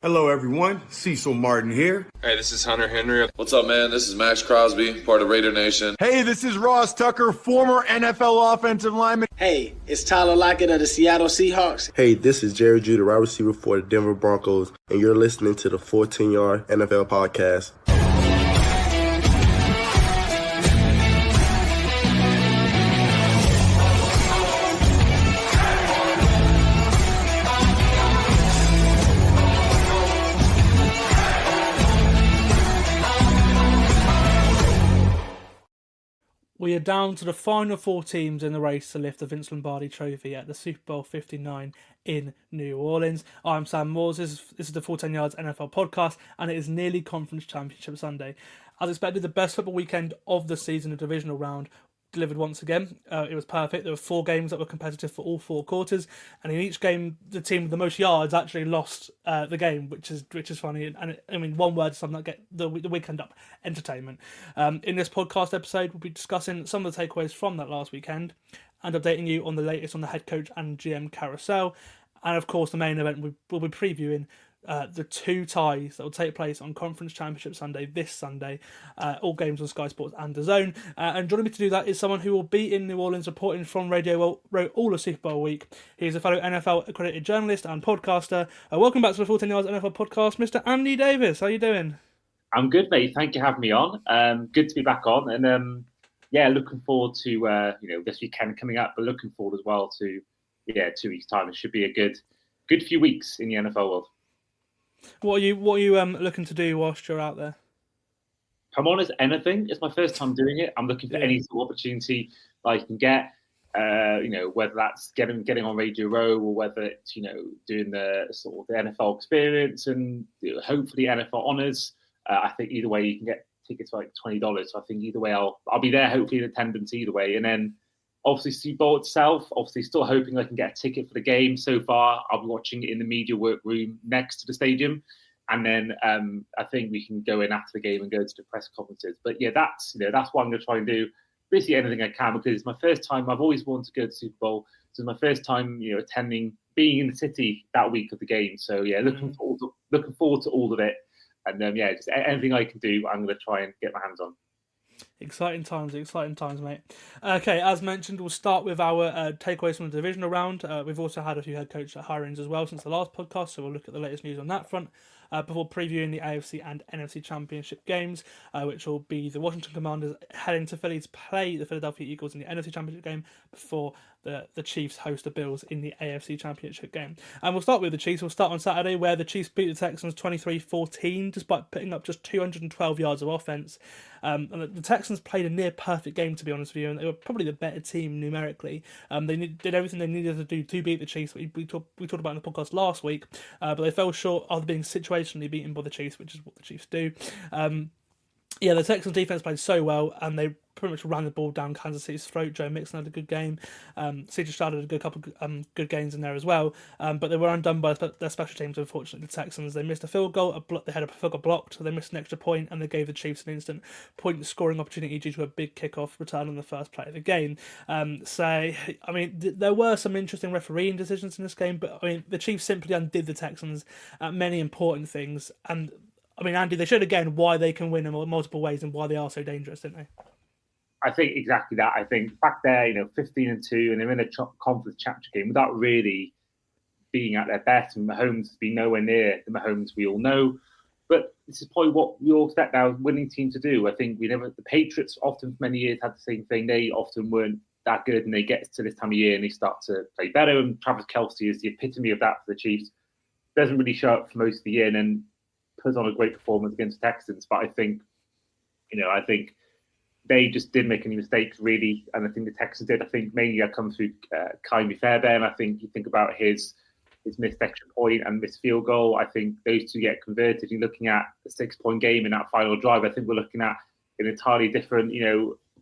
Hello, everyone. Cecil Martin here. Hey, this is Hunter Henry. What's up, man? This is Max Crosby, part of Raider Nation. Hey, this is Ross Tucker, former NFL offensive lineman. Hey, it's Tyler Lockett of the Seattle Seahawks. Hey, this is Jerry Judy, wide receiver for the Denver Broncos, and you're listening to the 14-Yard NFL Podcast. We are down to the final four teams in the race to lift the Vince Lombardi Trophy at the Super Bowl 59 in New Orleans. I'm Sam Moores. This is the 14 Yards NFL podcast, and it is nearly Conference Championship Sunday. As expected, the best football weekend of the season, the Divisional Round, delivered once again. It was perfect. There were four games that were competitive for all four quarters, and in each game, the team with the most yards actually lost the game, which is funny. And I mean, one word to sum that get the weekend up: entertainment. In this podcast episode, we'll be discussing some of the takeaways from that last weekend and updating you on the latest on the head coach and GM carousel. And of course, the main event, we'll be previewing the two ties that will take place on Conference Championship Sunday, this Sunday, all games on Sky Sports and DAZN. And joining me to do that is someone who will be in New Orleans reporting from Radio Row all of Super Bowl week. He's a fellow NFL accredited journalist and podcaster. Welcome back to the 14 Yards NFL podcast, Mr. Andy Davies. How are you doing? I'm good, mate. Thank you for having me on. Good to be back on. And looking forward to this weekend coming up, but looking forward as well to 2 weeks' time. It should be a good few weeks in the NFL world. What are you looking to do whilst you're out there? If I'm honest, anything. It's my first time doing it. I'm looking for any sort of opportunity I can get. Whether that's getting on Radio Row or whether it's doing the sort of the NFL experience and hopefully NFL honors. I think either way you can get tickets for like $20. So I think either way I'll be there. Hopefully in attendance either way, and then. Obviously, Super Bowl itself, still hoping I can get a ticket for the game. So far, I'll be watching it in the media workroom next to the stadium. And then I think we can go in after the game and go to the press conferences. But that's what I'm going to try and do. Basically anything I can, because it's my first time. I've always wanted to go to the Super Bowl. So it's my first time, being in the city that week of the game. So looking forward to all of it. And just anything I can do, I'm going to try and get my hands on. Exciting times, mate. Okay, as mentioned, we'll start with our takeaways from the Divisional Round. We've also had a few head coach hirings as well since the last podcast, so we'll look at the latest news on that front before previewing the AFC and NFC Championship games, which will be the Washington Commanders heading to Philly to play the Philadelphia Eagles in the NFC Championship game before the Chiefs host the Bills in the AFC Championship game. And we'll start with the Chiefs. We'll start on Saturday, where the Chiefs beat the Texans 23-14, despite putting up just 212 yards of offense. And the Texans played a near-perfect game, to be honest with you, and they were probably the better team numerically. They did everything they needed to do to beat the Chiefs, we talked about in the podcast last week, but they fell short of being situationally beaten by the Chiefs, which is what the Chiefs do. The Texans defense played so well, and they pretty much ran the ball down Kansas City's throat. Joe Mixon had a good game. CJ Stroud had a couple good games in there as well. But they were undone by their special teams, unfortunately, the Texans. They missed a field goal. They had a field goal blocked, so they missed an extra point, and they gave the Chiefs an instant point scoring opportunity due to a big kickoff return on the first play of the game. There were some interesting refereeing decisions in this game, but the Chiefs simply undid the Texans at many important things. And Andy, they showed again why they can win in multiple ways and why they are so dangerous, didn't they? I think exactly that. I think back there, 15-2, and they're in a conference championship game without really being at their best. And Mahomes has been nowhere near the Mahomes we all know. But this is probably what we all expect our winning team to do. I think the Patriots often for many years had the same thing. They often weren't that good, and they get to this time of year and they start to play better. And Travis Kelce is the epitome of that for the Chiefs. Doesn't really show up for most of the year, and then puts on a great performance against the Texans. But I think they just didn't make any mistakes, really. And I think the Texans did. I think mainly that comes through Ka'imi Fairbairn. I think you think about his missed extra point and missed field goal. I think those two get converted. You're looking at a 6-point game in that final drive. I think we're looking at an entirely different,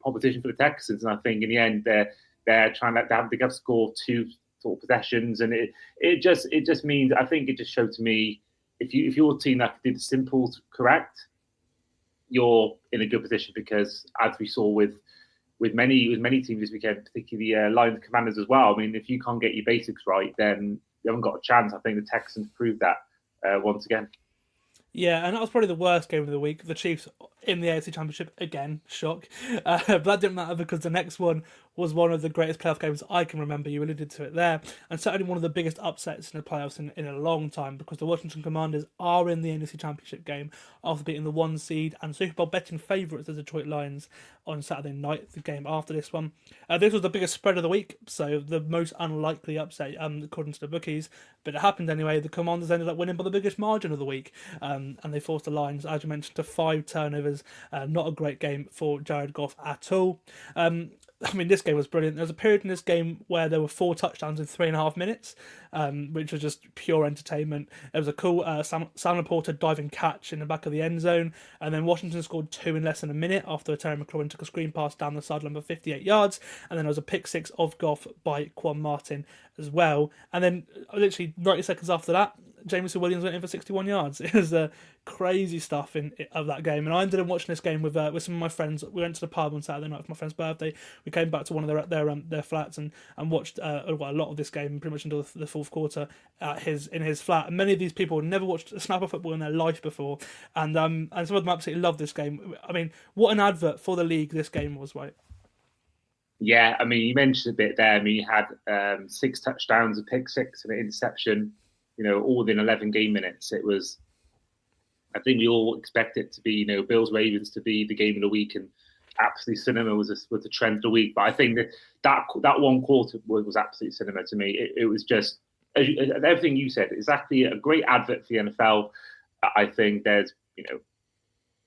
proposition for the Texans. And I think in the end, they're trying to have to score two sort of possessions. And it just means, I think it just showed to me, if you're a team that did the simple correct, you're in a good position, because as we saw with many teams this weekend, particularly Lions Commanders as well. If you can't get your basics right, then you haven't got a chance. I think the Texans proved that once again. Yeah, and that was probably the worst game of the week. The Chiefs in the AFC Championship again, shock. But that didn't matter because the next one was one of the greatest playoff games I can remember. You alluded to it there, and certainly one of the biggest upsets in the playoffs in a long time because the Washington Commanders are in the NFC Championship game after beating the 1 seed and Super Bowl betting favourites, the Detroit Lions, on Saturday night, the game after this one. This was the biggest spread of the week, so the most unlikely upset according to the bookies, but it happened anyway. The Commanders ended up winning by the biggest margin of the week, and they forced the Lions, as you mentioned, to 5 turnovers. Not a great game for Jared Goff at all. I mean, this game was brilliant. There was a period in this game where there were 4 touchdowns in 3.5 minutes, which was just pure entertainment. There was a cool Sam Laporta diving catch in the back of the end zone, and then Washington scored 2 in less than a minute after Terry McLaurin took a screen pass down the sideline for 58 yards, and then there was a pick 6 of Goff by Quan Martin as well. And then literally 90 seconds after that, Jameson Williams went in for 61 yards. It was crazy stuff of that game. And I ended up watching this game with some of my friends. We went to the pub on Saturday night for my friend's birthday. We came back to one of their flats and watched a lot of this game pretty much until the fourth quarter in his flat. And many of these people had never watched a snap of football in their life before, and some of them absolutely loved this game. I mean, what an advert for the league this game was, right? Yeah, I mean, you mentioned a bit there. I mean, you had 6 touchdowns, a pick 6, and an interception. All within 11 game minutes. It was, I think we all expect it to be, Bills Ravens to be the game of the week, and absolutely cinema was the trend of the week. But I think that one quarter was absolute cinema to me. It was just everything you said. Exactly, a great advert for the NFL. I think there's,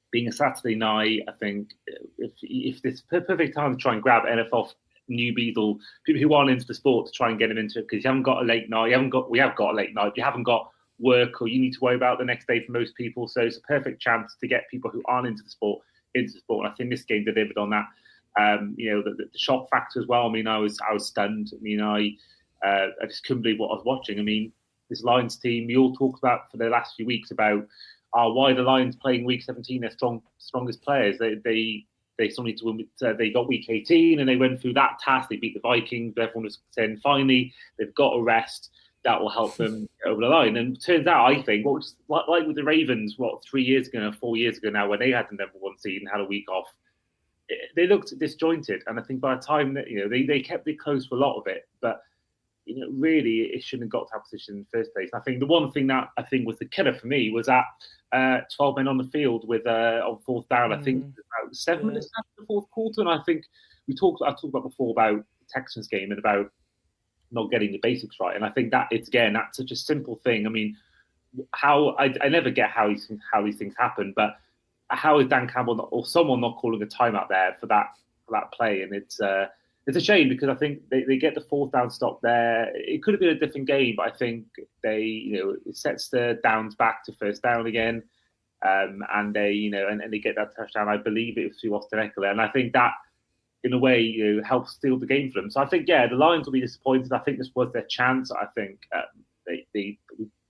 being a Saturday night. I think if this perfect time to try and grab NFL newbies or people who aren't into the sport to try and get them into it, because you haven't got a late night. We have got a late night. You haven't got work or you need to worry about the next day for most people. So it's a perfect chance to get people who aren't into the sport into the sport. And I think this game delivered on that. The shock factor as well. I mean, I was stunned. I mean, I just couldn't believe what I was watching. I mean, this Lions team, we all talked about for the last few weeks about why the Lions playing week 17, their strongest players. They still need to win. They got week 18 and they went through that task. They beat the Vikings. Everyone was saying finally they've got a rest that will help them over the line. And it turns out, I think, like with the Ravens, 3 years ago, 4 years ago now, when they had the number 1 seed and had a week off, they looked disjointed. And I think by the time that they kept it close for a lot of it, but really it shouldn't have got to that position in the first place. And I think the one thing that I think was the killer for me was that 12 men on the field with on 4th down. I think about 7 minutes after the 4th quarter, and I think I talked about before about the Texans game and about not getting the basics right. And I think that that's such a simple thing. I mean, how I never get how these things happen, but how is Dan Campbell or someone not calling a timeout there for that play? And it's a shame because I think they get the 4th down stop there. It could have been a different game, but I think it sets the downs back to 1st down again, and they and they get that touchdown. I believe it was through Austin Eckler, and I think that in a way helps steal the game for them. So I think the Lions will be disappointed. I think this was their chance. I think we're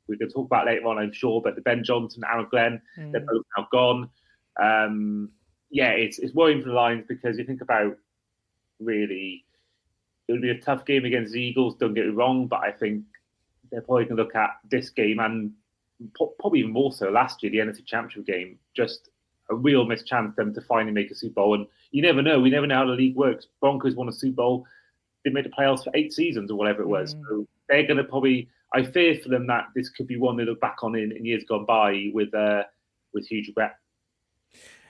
going to talk about it later on, I'm sure, but the Ben Johnson, Aaron Glenn, they're both now gone. It's worrying for the Lions because you think about. Really, it would be a tough game against the Eagles, don't get me wrong, but I think they're probably going to look at this game and probably even more so last year, the NFC Championship game, just a real missed chance for them to finally make a Super Bowl. And you never know. We never know how the league works. Broncos won a Super Bowl. They made the playoffs for 8 seasons or whatever it was. So they're going to probably, I fear for them that this could be one they look back on in years gone by with huge regret.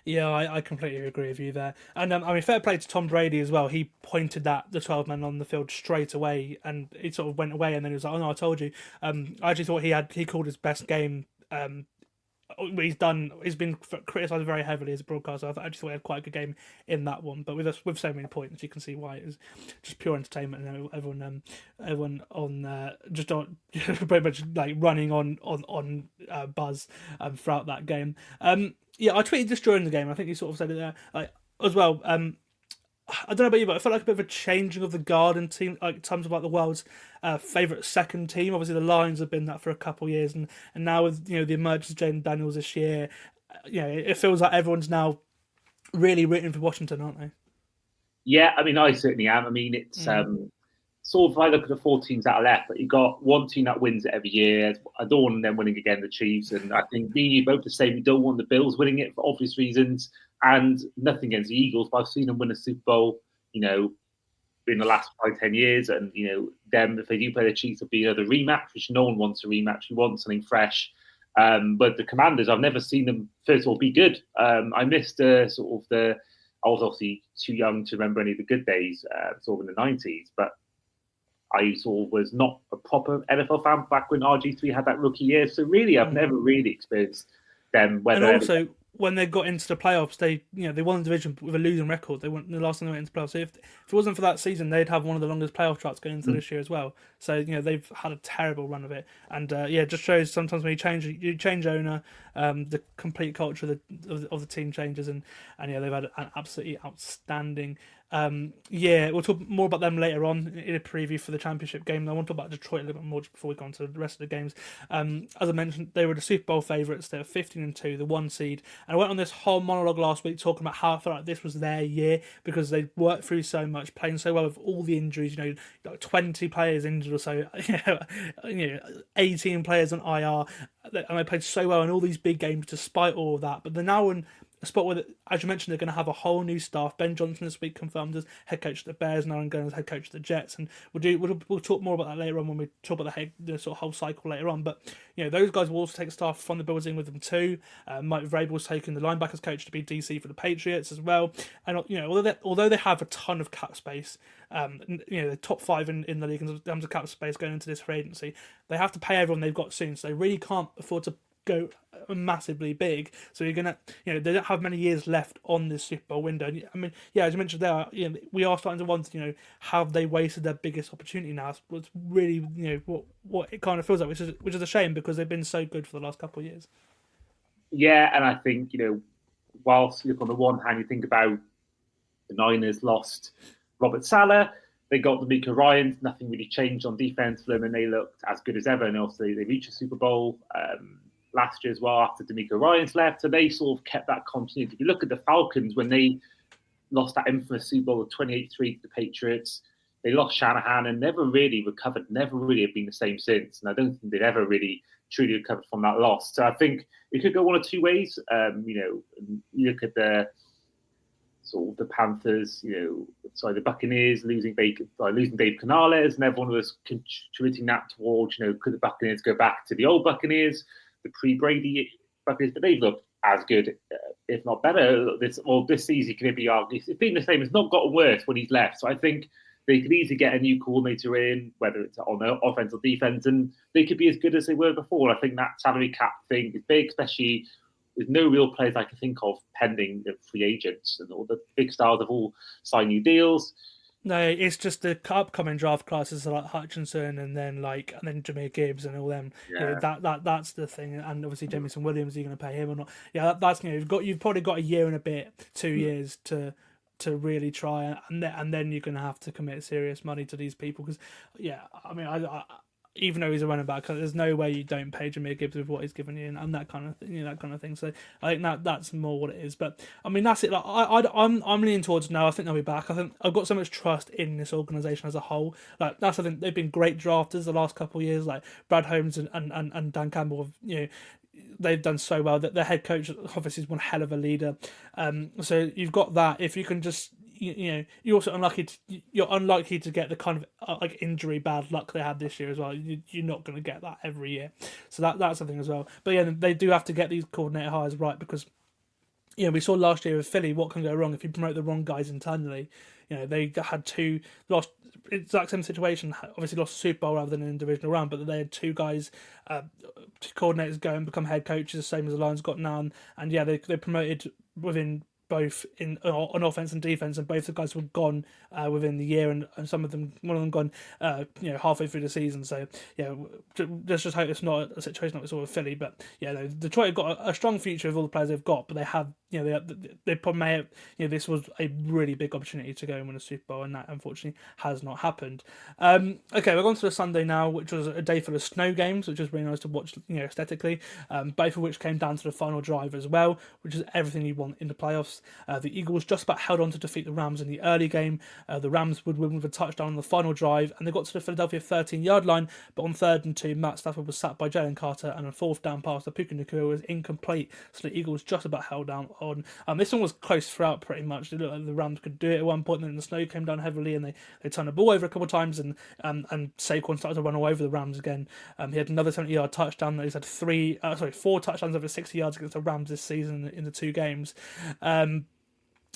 Yeah, I completely agree with you there. And fair play to Tom Brady as well. He pointed at the 12 men on the field straight away, and it sort of went away. And then he was like, "Oh no, I told you." I actually thought he called his best game. He's been criticised very heavily as a broadcaster. I actually thought he had quite a good game in that one. But with so many points, you can see why it was just pure entertainment, and everyone on just on pretty much like running on buzz throughout that game. Yeah, I tweeted just during the game. I think you sort of said it there as well. I don't know about you, but I felt like a bit of a changing of the guard in team, like terms of like the world's favourite second team. Obviously, the Lions have been that for a couple of years, and now with the emergence of Jaden Daniels this year, it feels like everyone's now really rooting for Washington, aren't they? Yeah, I mean, I certainly am. I mean, it's sort of, I look at the 4 teams that are left, but you got one team that wins it every year. I don't want them winning again, the Chiefs. And I think me and you both the same. We don't want the Bills winning it for obvious reasons. And nothing against the Eagles, but I've seen them win a Super Bowl, in the last 5-10 years. And, them, if they do play the Chiefs, it'll be another rematch, which no one wants a rematch. We want something fresh. But the Commanders, I've never seen them, first of all, be good. I missed I was obviously too young to remember any of the good days, sort of in the 90s, but I sort of was not a proper NFL fan back when RG3 had that rookie year. So really, I've never really experienced them. And also, when they got into the playoffs, they won the division with a losing record. They went the last time they went into playoffs. So if it wasn't for that season, they'd have one of the longest playoff charts going into this year as well. So they've had a terrible run of it, and it just shows sometimes when you change owner, the complete culture of the team changes, and they've had an absolutely outstanding. We'll talk more about them later on in a preview for the championship game. I want to talk about Detroit a little bit more just before we go on to the rest of the games. As I mentioned, they were the Super Bowl favourites. They were 15-2, the 1 seed. And I went on this whole monologue last week talking about how I felt like this was their year because they worked through so much, playing so well with all the injuries. 20 players injured or so. 18 players on IR, and they played so well in all these big games despite all of that. But they're now in a spot where, as you mentioned, they're going to have a whole new staff. Ben Johnson this week confirmed as head coach of the Bears, and Aaron Glenn as head coach of the Jets, and we'll talk more about that later on when we talk about the sort of whole cycle later on. But those guys will also take staff from the Bills in with them too. Mike Vrabel's taken the linebackers coach to be DC for the Patriots as well. And although they have a ton of cap space, the top 5 in the league in terms of cap space going into this free agency, they have to pay everyone they've got soon, so they really can't afford to go massively big. So you're gonna, they don't have many years left on this Super Bowl window. I mean, as you mentioned there, we are starting to wonder, have they wasted their biggest opportunity now? It's really, what it kind of feels like, which is a shame because they've been so good for the last couple of years. Yeah, and I think whilst on the one hand you think about the Niners lost Robert Saleh, they got D'Amico Ryans, nothing really changed on defense for them, and they looked as good as ever. And also they reached a Super Bowl last year as well after D'Amico Ryans left, so they sort of kept that continuity. If you look at the Falcons, when they lost that infamous Super Bowl of 28-3 to the Patriots, they lost Shanahan and never really recovered, never really have been the same since. And I don't think they've ever really truly recovered from that loss. So I think it could go one of two ways. You look at the the Panthers, the Buccaneers losing Dave Canales, and everyone was contributing that towards, could the Buccaneers go back to the old Buccaneers, the pre-Brady Buccaneers? But they've looked as good, if not better. This season could be argued. It's been the same. It's not gotten worse when he's left. So I think they could easily get a new coordinator in, whether it's on the offense or defense, and they could be as good as they were before. I think that salary cap thing is big, especially with no real players I can think of pending the free agents, and all the big stars have all signed new deals. No, it's just the upcoming draft classes like Hutchinson and then Jameer Gibbs and all them. Yeah. That's the thing, and obviously Jamison Williams. Are you going to pay him or not? Yeah, that's you've probably got a year and a bit, 2 years to really try, and then you're going to have to commit serious money to these people because I even though he's a running back, there's no way you don't pay Jameer Gibbs with what he's given you and that kind of thing, that kind of thing. So I think that's more what it is. But I mean, that's it. Like I'm leaning towards no. I think they'll be back. I think I've got so much trust in this organisation as a whole. Like that's I think they've been great drafters the last couple of years. Like Brad Holmes and Dan Campbell have, they've done so well. That their head coach obviously is one hell of a leader. So you've got that. If you can just you're also unlucky. You're unlikely to get the kind of injury bad luck they had this year as well. You're not going to get that every year, so that's the thing as well. But yeah, they do have to get these coordinator hires right because we saw last year with Philly what can go wrong if you promote the wrong guys internally. They had lost exact same situation. Obviously lost Super Bowl rather than in Divisional Round, but they had two guys, two coordinators go and become head coaches, the same as the Lions got now, and they promoted within both on offense and defense, and both the guys were gone within the year, and one of them gone halfway through the season. So let's just hope it's not a situation like we saw with Philly. But Detroit have got a strong future with all the players they've got, but they have they probably may have, this was a really big opportunity to go and win a Super Bowl, and that unfortunately has not happened. Okay, we're on to the Sunday now, which was a day full of snow games, which was really nice to watch aesthetically. Both of which came down to the final drive as well, which is everything you want in the playoffs. The Eagles just about held on to defeat the Rams in the early game. The Rams would win with a touchdown on the final drive, and they got to the Philadelphia 13-yard line, but on 3rd and 2, Matt Stafford was sacked by Jalen Carter, and a 4th down pass to Puka Nacua was incomplete, so the Eagles just about held down on. This one was close throughout pretty much. It looked like the Rams could do it at one point, and then the snow came down heavily, and they turned the ball over a couple of times, and Saquon started to run all over the Rams again. He had another 70-yard touchdown. He's had 4 touchdowns over 60 yards against the Rams this season in the 2 games. And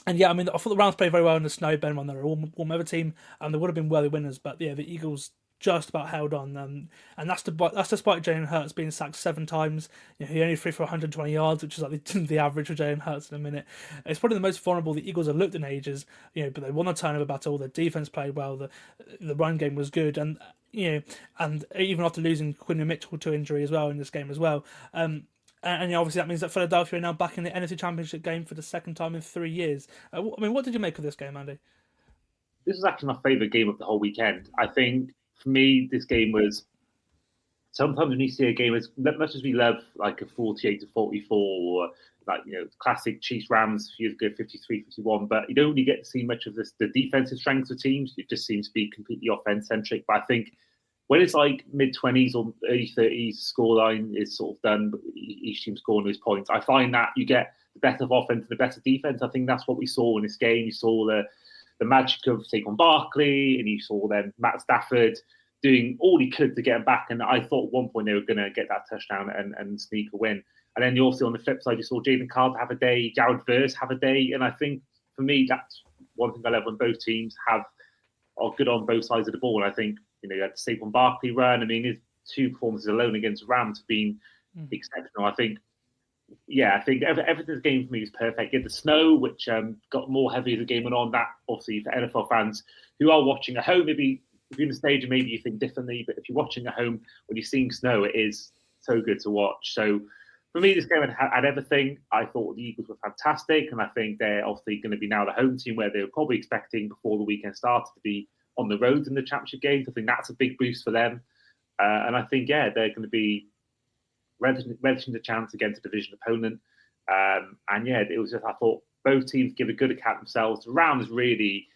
yeah, I mean, I thought the Rams played very well in the snow, Ben, when they were a warm weather team, and they would have been worthy winners. But yeah, the Eagles just about held on, and that's despite Jalen Hurts being sacked 7 times. He only threw for 120 yards, which is like the average for Jalen Hurts in a minute. It's probably the most vulnerable the Eagles have looked in ages. But they won a turnover battle. The defense played well. The run game was good, and and even after losing Quinn Mitchell to injury as well in this game as well. And obviously that means that Philadelphia are now back in the NFC Championship game for the 2nd time in 3 years. I mean, what did you make of this game, Andy? This was actually my favourite game of the whole weekend. I think, for me, this game was... Sometimes when you see a game, as much as we love like a 48-44 or like, classic Chiefs-Rams a few years ago, 53-51, but you don't really get to see much of this, the defensive strengths of teams. It just seems to be completely offense-centric. But I think when it's like mid-20s or early 30s, scoreline is sort of done, but each team scoring those points, I find that you get the better of offense and the better defense. I think that's what we saw in this game. You saw the magic of Saquon Barkley, and you saw then Matt Stafford doing all he could to get him back. And I thought at one point they were going to get that touchdown and sneak a win. And then you also, on the flip side, you saw Jalen Carter have a day, Jared Verse have a day. And I think, for me, that's one thing I love when both teams are good on both sides of the ball. And I think, you had the Saquon Barkley run. I mean, his 2 performances alone against the Rams have been exceptional. I think everything's game for me is perfect. You had the snow, which got more heavy as the game went on. That, obviously, for NFL fans who are watching at home, maybe if you're in the stadium, maybe you think differently. But if you're watching at home, when you're seeing snow, it is so good to watch. So for me, this game had everything. I thought the Eagles were fantastic, and I think they're obviously going to be now the home team where they were probably expecting before the weekend started to be on the road in the championship games. I think that's a big boost for them. And I think, they're going to be relishing the chance against a division opponent. It was just, I thought both teams give a good account of themselves. The Rams really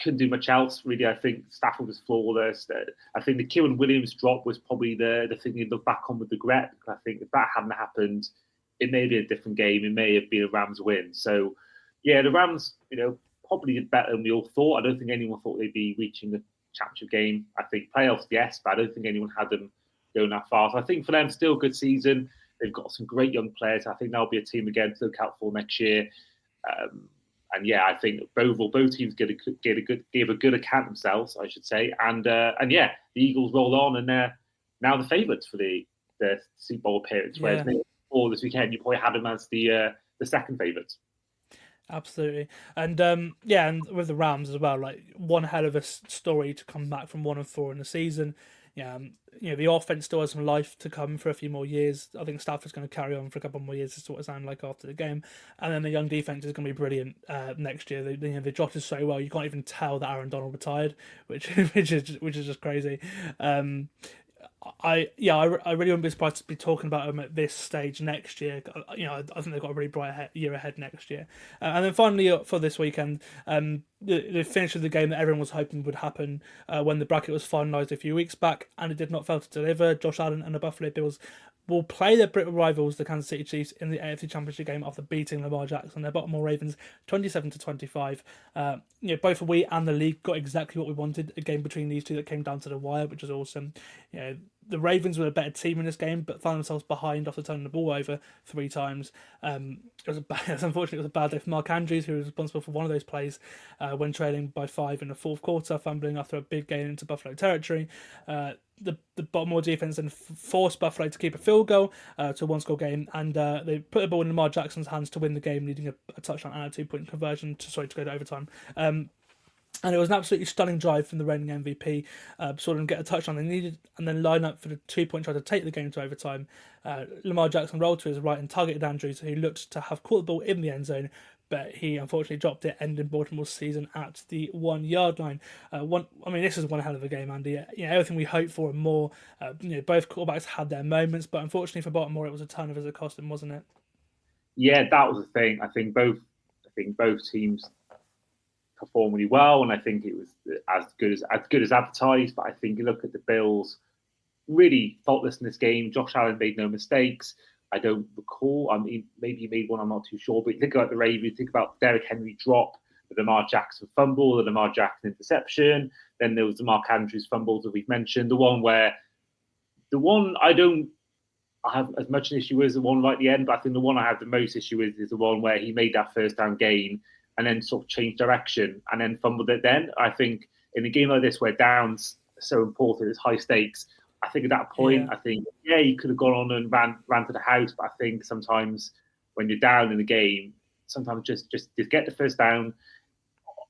couldn't do much else, really. I think Stafford was flawless. I think the Kieran Williams drop was probably the thing you look back on with regret. I think if that hadn't happened, it may be a different game. It may have been a Rams win. So, the Rams, probably did better than we all thought. I don't think anyone thought they'd be reaching the championship game. I think playoffs, yes, but I don't think anyone had them going that far. So I think for them, still a good season. They've got some great young players. I think they'll be a team again to look out for next year. I think both teams gave a good account themselves, I should say. The Eagles roll on, and they're now the favourites for the Super Bowl appearance. Whereas before this weekend, you probably had them as the second favourites. Absolutely. And with the Rams as well, like one hell of a story to come back from 1-4 in the season. The offense still has some life to come for a few more years. I think Stafford's going to carry on for a couple more years. That's what it sounded like after the game. And then the young defense is going to be brilliant next year. They drafted so well, you can't even tell that Aaron Donald retired, which is just crazy. I really wouldn't be surprised to be talking about them at this stage next year. I think they've got a really bright year ahead next year. And then finally for this weekend, the finish of the game that everyone was hoping would happen when the bracket was finalised a few weeks back, and it did not fail to deliver. Josh Allen and the Buffalo Bills will play their Brit rivals, the Kansas City Chiefs, in the AFC Championship game after beating Lamar Jackson, their Baltimore Ravens, 27-25. Both we and the league got exactly what we wanted. A game between these two that came down to the wire, which was awesome. The Ravens were a better team in this game, but found themselves behind after turning the ball over 3 times. It was unfortunately, it was a bad day for Mark Andrews, who was responsible for one of those plays when trailing by 5 in the fourth quarter, fumbling after a big gain into Buffalo territory. The Baltimore defense then forced Buffalo to keep a field goal to a 1-score game, and they put the ball in Lamar Jackson's hands to win the game, leading a touchdown and a 2-point conversion to go to overtime. And it was an absolutely stunning drive from the reigning MVP. Saw them get a touchdown they needed and then line up for the 2-point try to take the game to overtime. Lamar Jackson rolled to his right and targeted Andrews, who looked to have caught the ball in the end zone, but he unfortunately dropped it, ending Baltimore's season at the 1-yard line. This is one hell of a game, Andy. Everything we hoped for and more. Both quarterbacks had their moments, but unfortunately for Baltimore, it was a turnover that cost them, wasn't it? Yeah, that was the thing. I think both think both teams performed really well, and I think it was as good as advertised. But I think you look at the Bills, really faultless in this game. Josh Allen made no mistakes. I don't recall. I mean, maybe he made one. I'm not too sure. But you think about the Ravens, think about Derrick Henry drop, the Lamar Jackson fumble, the Lamar Jackson interception. Then there was the Mark Andrews fumbles that we've mentioned. The one I have as much an issue with the one right at the end, but I think the one I have the most issue with is the one where he made that first down gain and then sort of changed direction and then fumbled it then. I think in a game like this where downs are so important, it's high stakes, I think at that point, I think, he could have gone on and ran to the house, but I think sometimes when you're down in the game, sometimes just get the first down.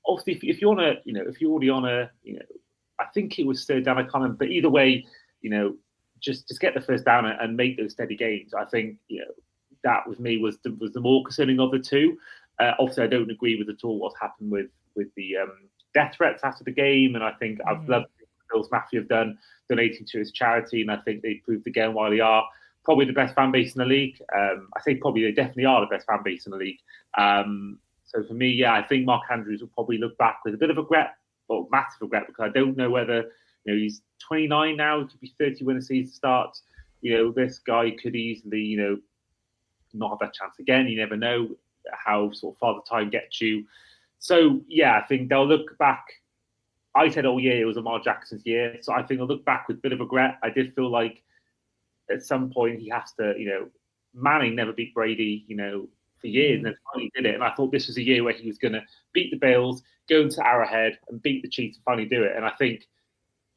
Obviously, if you're on if you're already on I think it was third down, I can't remember, but either way, just get the first down and make those steady gains. I think that with me was the more concerning of the two. Obviously, I don't agree with at all what happened with the death threats after the game, and I think I've loved what Bills Mafia have done, donating to his charity, and I think they proved again why they are probably the best fan base in the league. I think probably they definitely are the best fan base in the league. So for me, I think Mark Andrews will probably look back with a bit of regret, or massive regret, because I don't know whether he's 29 now, he could be 30 when the season starts. This guy could easily, not have that chance again. You never know how sort of far the time gets you. So, I think they'll look back. I said, it was Lamar Jackson's year. So I think they'll look back with a bit of regret. I did feel like at some point he has to, Manning never beat Brady, for years, and then finally did it. And I thought this was a year where he was going to beat the Bills, go into Arrowhead and beat the Chiefs and finally do it. And I think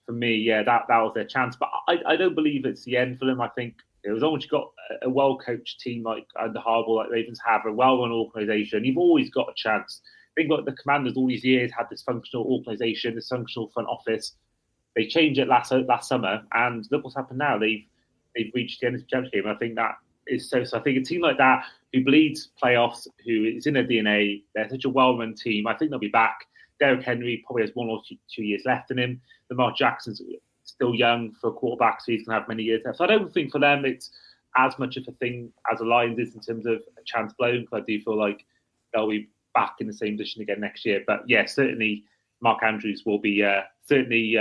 for me, that was their chance. But I don't believe it's the end for them. I think as long as you've got a well-coached team like under Harbaugh, like Ravens have, a well-run organisation, you've always got a chance. I think like the Commanders all these years had this functional organisation, this functional front office. They changed it last summer, and look what's happened now. They've reached the NFC Championship, and I think that is so. So I think a team like that who bleeds playoffs, who is in their DNA, they're such a well-run team. I think they'll be back. Derrick Henry probably has 1 or 2 years left in him. Lamar Jackson's still young for a quarterback, so he's going to have many years left. So I don't think for them it's as much of a thing as the Lions is in terms of a chance blown, because I do feel like they'll be back in the same position again next year. But certainly Mark Andrews will be certainly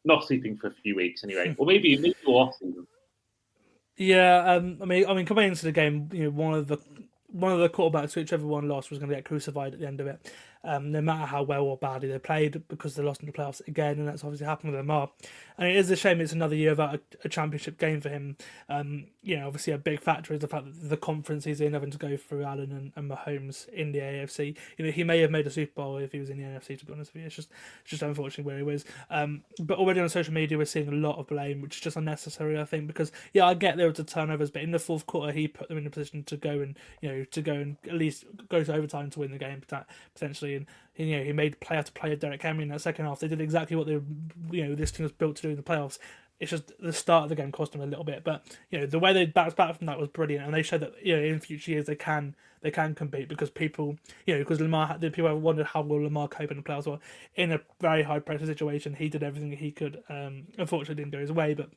not sleeping for a few weeks anyway, or maybe off season. Yeah, I mean, coming into the game, one of the quarterbacks, whichever one lost, was going to get crucified at the end of it. No matter how well or badly they played, because they lost in the playoffs again, and that's obviously happened with Lamar. And it is a shame it's another year without a championship game for him. Obviously a big factor is the fact that the conference he's in, having to go through Allen and Mahomes in the AFC. He may have made a Super Bowl if he was in the NFC, to be honest with you. It's just unfortunately where he was. But already on social media we're seeing a lot of blame, which is just unnecessary, I think, because I get there were the turnovers, but in the fourth quarter he put them in a position to go and at least go to overtime to win the game potentially. And he made play after play of Derrick Henry in that second half. They did exactly what this team was built to do in the playoffs. It's just the start of the game cost them a little bit, but the way they bounced back from that was brilliant, and they showed that in future years they can compete, because people because people have wondered how will Lamar cope in the playoffs. Well, in a very high pressure situation, he did everything he could. Unfortunately, didn't go his way, but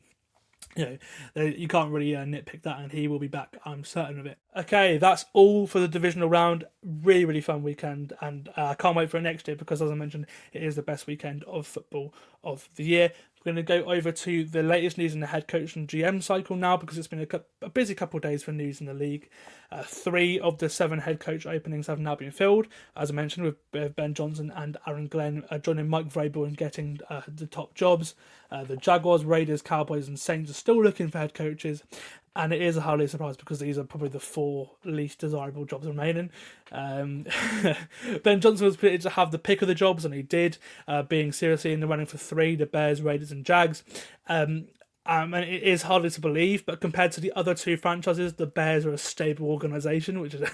you can't really nitpick that, and he will be back, I'm certain of it. Okay, that's all for the divisional round. Really, really fun weekend, and I can't wait for it next year, because as I mentioned, it is the best weekend of football of the year. We're going to go over to the latest news in the head coach and GM cycle now, because it's been a busy couple of days for news in the league. 3 of the 7 head coach openings have now been filled, as I mentioned, with Ben Johnson and Aaron Glenn joining Mike Vrabel and getting the top jobs. The Jaguars, Raiders, Cowboys and Saints are still looking for head coaches, and it is a hardly surprise, because these are probably the 4 least desirable jobs remaining. Ben Johnson was predicted to have the pick of the jobs, and he did, being seriously in the running for 3, the Bears, Raiders and Jags. And it is hardly to believe, but compared to the other 2 franchises, the Bears are a stable organisation, which is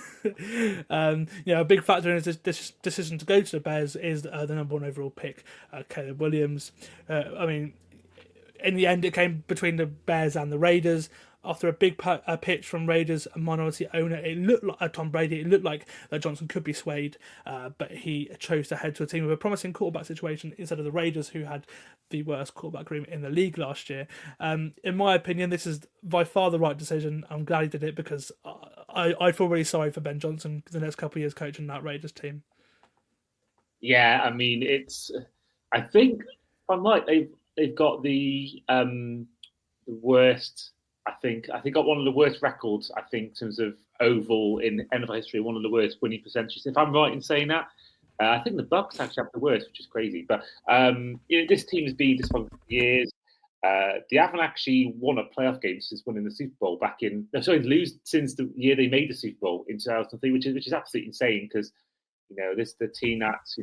a big factor in his decision to go to the Bears is the number 1 overall pick, Caleb Williams. In the end, it came between the Bears and the Raiders. After a big pitch from Raiders minority owner, it looked like Tom Brady. It looked like that Johnson could be swayed, but he chose to head to a team with a promising quarterback situation instead of the Raiders, who had the worst quarterback room in the league last year. In my opinion, this is by far the right decision. I'm glad he did it, because I feel really sorry for Ben Johnson the next couple of years coaching that Raiders team. Yeah, I mean, I think, if I'm right, they've got the worst. I think got one of the worst records. I think in terms of overall in NFL history, one of the worst winning percentages. If I'm right in saying that, I think the Bucs actually have the worst, which is crazy. But this team has been dysfunctional for years. They haven't actually won a playoff game since winning the Super Bowl lose since the year they made the Super Bowl in 2003, which is absolutely insane because this the team that's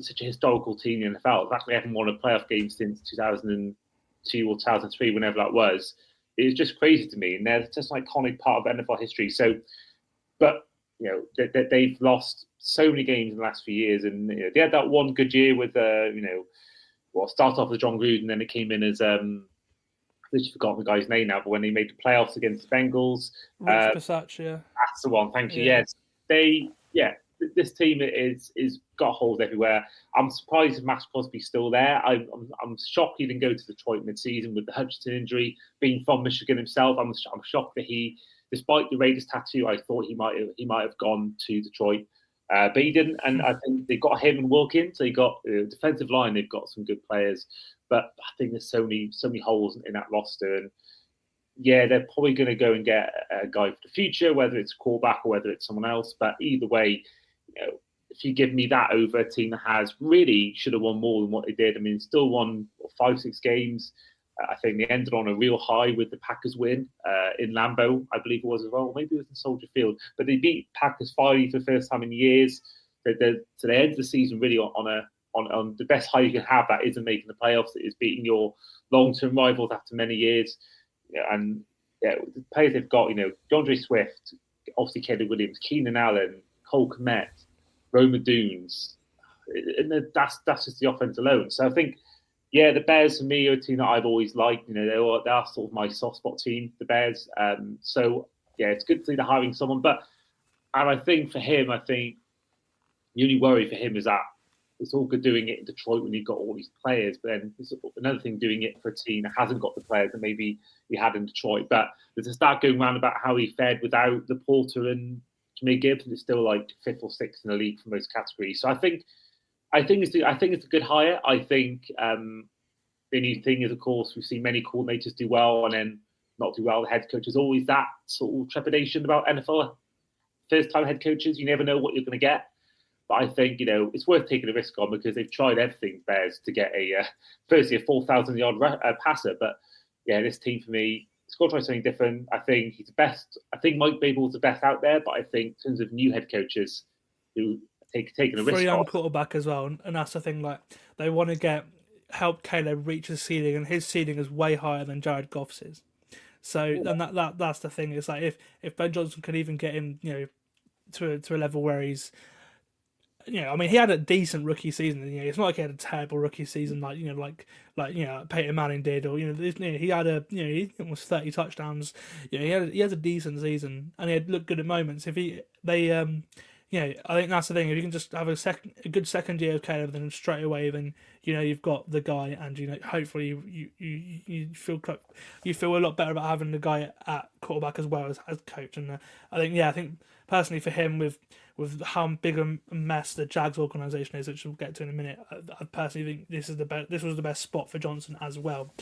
such a historical team in the NFL. They haven't won a playoff game since 2002 or 2003, whenever that was. It's just crazy to me, and they're just an iconic part of NFL history. So, but they've lost so many games in the last few years, and they had that one good year with start off with John Gruden, and then it came in as I've just forgotten the guy's name now, but when they made the playoffs against the Bengals, Rich Bisaccia. That's the one. Thank you. Yes, this team is got holes everywhere. I'm surprised if Max Crosby's still there. I'm shocked he didn't go to Detroit mid-season with the Hutchinson injury. Being from Michigan himself, I'm shocked that he, despite the Raiders tattoo, I thought he might have gone to Detroit, but he didn't. And I think they got him and Wilkins. They got defensive line. They've got some good players, but I think there's so many holes in that roster. And they're probably going to go and get a guy for the future, whether it's a quarterback or whether it's someone else. But either way, if you give me that over a team that has really should have won more than what they did. I mean, still won 5-6 games. I think they ended on a real high with the Packers win in Lambeau, I believe it was as well. Maybe it was in Soldier Field. But they beat Packers 5 for the first time in years. So they ended the season really on the best high you can have. That isn't making the playoffs. It is beating your long-term rivals after many years. And the players they've got, DeAndre Swift, obviously Caleb Williams, Keenan Allen, Cole Kmet, Roma Dunes, and that's just the offense alone. So I think, the Bears for me are a team that I've always liked. They are sort of my soft spot team, the Bears. So it's good to see they're hiring someone. And I think for him, the only worry for him is that it's all good doing it in Detroit when you've got all these players, but then it's another thing doing it for a team that hasn't got the players that maybe he had in Detroit. But to start going around about how he fared without the Porter and Jameer Gibbs, and it's still 5th or 6th in the league for most categories. So I think it's a good hire. I think the only thing is, of course, we've seen many coordinators do well and then not do well. The head coach is always that sort of trepidation about NFL first-time head coaches. You never know what you're going to get. But I think, it's worth taking a risk on because they've tried everything, Bears, to get firstly a 4,000-yard passer. But, this team for me, it's got to try something different. I think he's the best. I think Mike Babel's the best out there. But I think in terms of new head coaches who are taking a risk for a young on. quarterback as well. And that's the thing, they want to help Caleb reach his ceiling, and his ceiling is way higher than Jared Goff's is. So, and that's the thing. It's if Ben Johnson can even get him, to a level where he's, he had a decent rookie season. It's not like he had a terrible rookie season like Peyton Manning did, or he had he almost 30 touchdowns. He has a decent season, and he had looked good at moments. I think that's the thing. If you can just have a good second year of Caleb, then straight away, then you've got the guy, and hopefully you feel a lot better about having the guy at quarterback as well as coach. And I think personally for him, with how big a mess the Jags organization is, which we'll get to in a minute, I personally think this was the best spot for Johnson as well.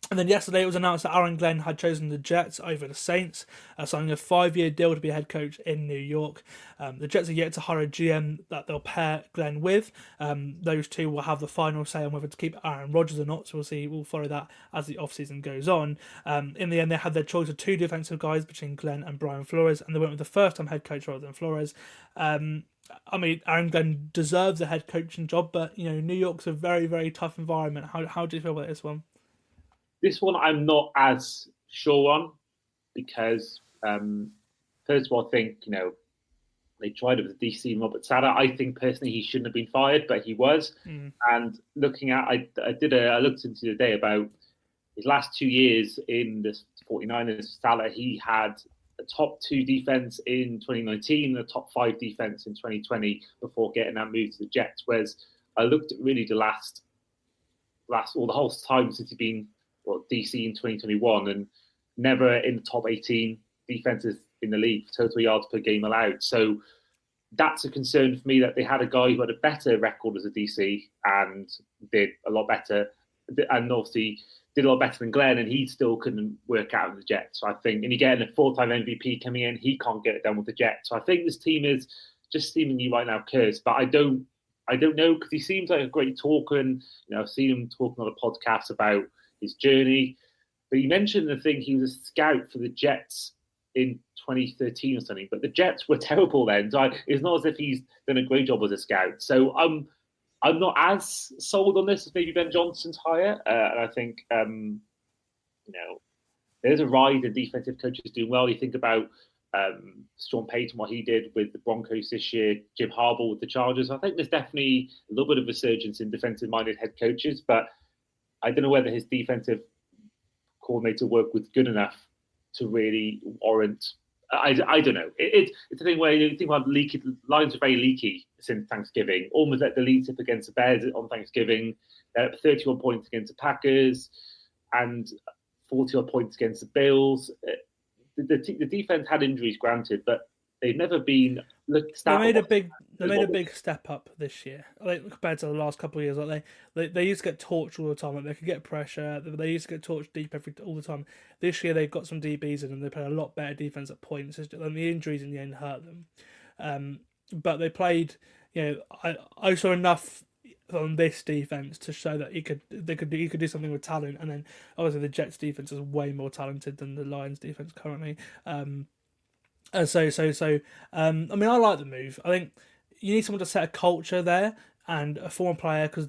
And then yesterday it was announced that Aaron Glenn had chosen the Jets over the Saints, signing a 5-year deal to be head coach in New York. The Jets are yet to hire a GM that they'll pair Glenn with. Those two will have the final say on whether to keep Aaron Rodgers or not, so we'll follow that as the offseason goes on. In the end, they had their choice of 2 defensive guys between Glenn and Brian Flores, and they went with the first-time head coach rather than Flores. Aaron Glenn deserves a head coaching job, but New York's a very, very tough environment. How do you feel about this one? This one I'm not as sure on because, first of all, I think, they tried it with DC Robert Sala. I think personally he shouldn't have been fired, but he was. And looking at, I looked into the day about his last 2 years in the 49ers. Sala, he had a top 2 defense in 2019 and a top 5 defense in 2020 before getting that move to the Jets. Whereas I looked at really the whole time since he's been DC in 2021 and never in the top 18 defenses in the league, total yards per game allowed. So that's a concern for me, that they had a guy who had a better record as a DC and did a lot better, and obviously did a lot better than Glenn, and he still couldn't work out with the Jets. So I think, and you're getting a 4-time MVP coming in, he can't get it done with the Jets. So I think this team is just seemingly right now cursed. But I don't know, because he seems like a great talker, and I've seen him talking on a podcast about his journey. But he mentioned the thing, he was a scout for the Jets in 2013 or something, but the Jets were terrible then. So it's not as if he's done a great job as a scout. So I'm not as sold on this as maybe Ben Johnson's hire. And I think, there's a rise in defensive coaches doing well. You think about Sean Payton, what he did with the Broncos this year, Jim Harbaugh with the Chargers. I think there's definitely a little bit of resurgence in defensive-minded head coaches, but I don't know whether his defensive coordinator work was good enough to really warrant. I don't know. It's a thing where you think about leaky. Lions are very leaky since Thanksgiving. Almost like the lead tip against the Bears on Thanksgiving, 31 points against the Packers, and 40-odd points against the Bills. The defense had injuries, granted, but they've never been. They made a big step up this year, compared to the last couple of years. They used to get torched all the time. They could get pressure. They used to get torched deep all the time. This year they've got some DBs in, and they play a lot better defense at points. And the injuries in the end hurt them. But they played. I saw enough on this defense to show that he could do something with talent. And then obviously the Jets defense is way more talented than the Lions defense currently. I mean, I like the move. I think you need someone to set a culture there, and a former player, because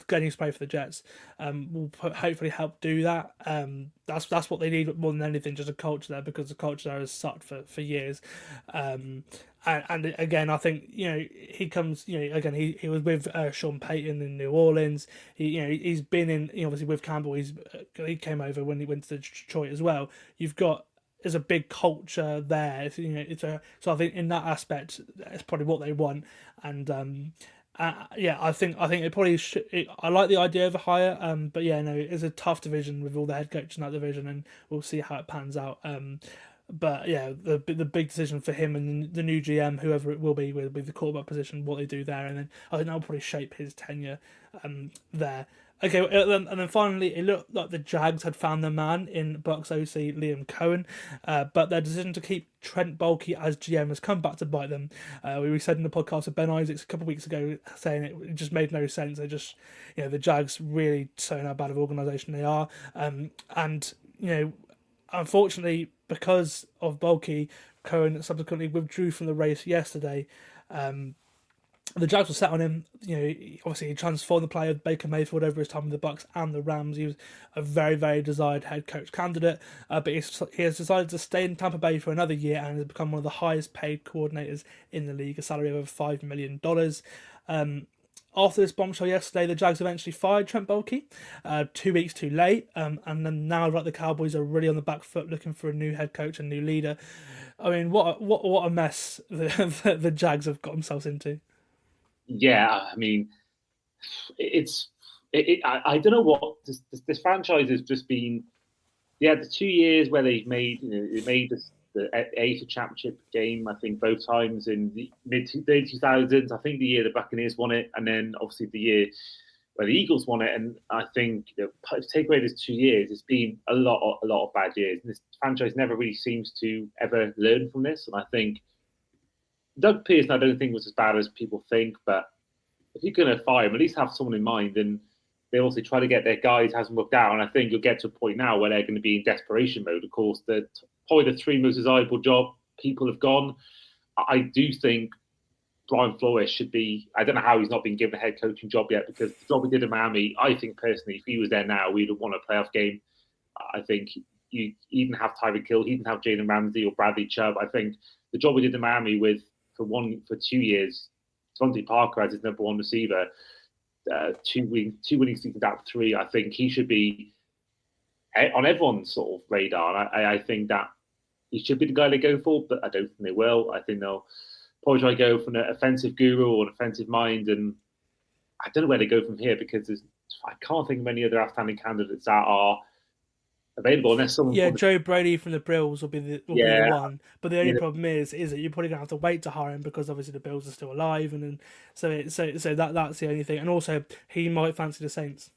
getting to play for the Jets will hopefully help do that. That's what they need more than anything, just a culture there, because the culture there has sucked for years. And again, I think he comes. Again, he was with Sean Payton in New Orleans. He's been in obviously with Campbell. He came over when he went to Detroit as well. There's a big culture there. So I think in that aspect, it's probably what they want. And I think it probably should. I like the idea of a hire. But it's a tough division with all the head coaches in that division, and we'll see how it pans out. But the big decision for him and the new GM, whoever it will be the quarterback position, what they do there, and then I think that'll probably shape his tenure there. Okay, and then finally, it looked like the Jags had found their man in Bucs OC Liam Cohen, but their decision to keep Trent Baalke as GM has come back to bite them. We said in the podcast with Ben Isaacs a couple of weeks ago, saying it just made no sense. They just, the Jags really showing how bad of an organisation they are, and unfortunately, because of Baalke, Cohen subsequently withdrew from the race yesterday. The Jags were set on him. Obviously he transformed the player Baker Mayfield over his time with the Bucs and the Rams. He was a very, very desired head coach candidate, but he has decided to stay in Tampa Bay for another year and has become one of the highest paid coordinators in the league, a salary of over $5 million. After this bombshell yesterday, the Jags eventually fired Trent Baalke, 2 weeks too late, and then now the Cowboys are really on the back foot looking for a new head coach and new leader. I mean, what a mess the Jags have got themselves into. Yeah, I mean, I don't know what this franchise has just been. The 2 years where they've made the AFC Championship game, I think both times in the mid-2000s. I think the year the Buccaneers won it, and then obviously the year where the Eagles won it. And I think take away those 2 years, it's been a lot of bad years. And this franchise never really seems to ever learn from this. And I think Doug Pearson, I don't think was as bad as people think, but if you're going to fire him, at least have someone in mind. And they also try to get their guys, hasn't worked out. And I think you'll get to a point now where they're going to be in desperation mode. Of course, probably the three most desirable job people have gone. I do think Brian Flores should be, I don't know how he's not been given a head coaching job yet, because the job he did in Miami, I think personally, if he was there now, we'd have won a playoff game. I think you didn't have Tyreek Hill, he didn't have Jalen Ramsey or Bradley Chubb. I think the job we did in Miami for 2 years, Devontae Parker as his number one receiver, two winning seasons out of three, I think he should be on everyone's sort of radar. And I think that he should be the guy they go for, but I don't think they will. I think they'll probably try to go from an offensive guru or an offensive mind, and I don't know where they go from here, because I can't think of any other outstanding candidates that are available unless someone. Yeah, Joe Brady from the Bills will be the one. But the only Yeah. problem is that you're probably gonna have to wait to hire him because obviously the Bills are still alive, and then so that's the only thing. And also he might fancy the Saints.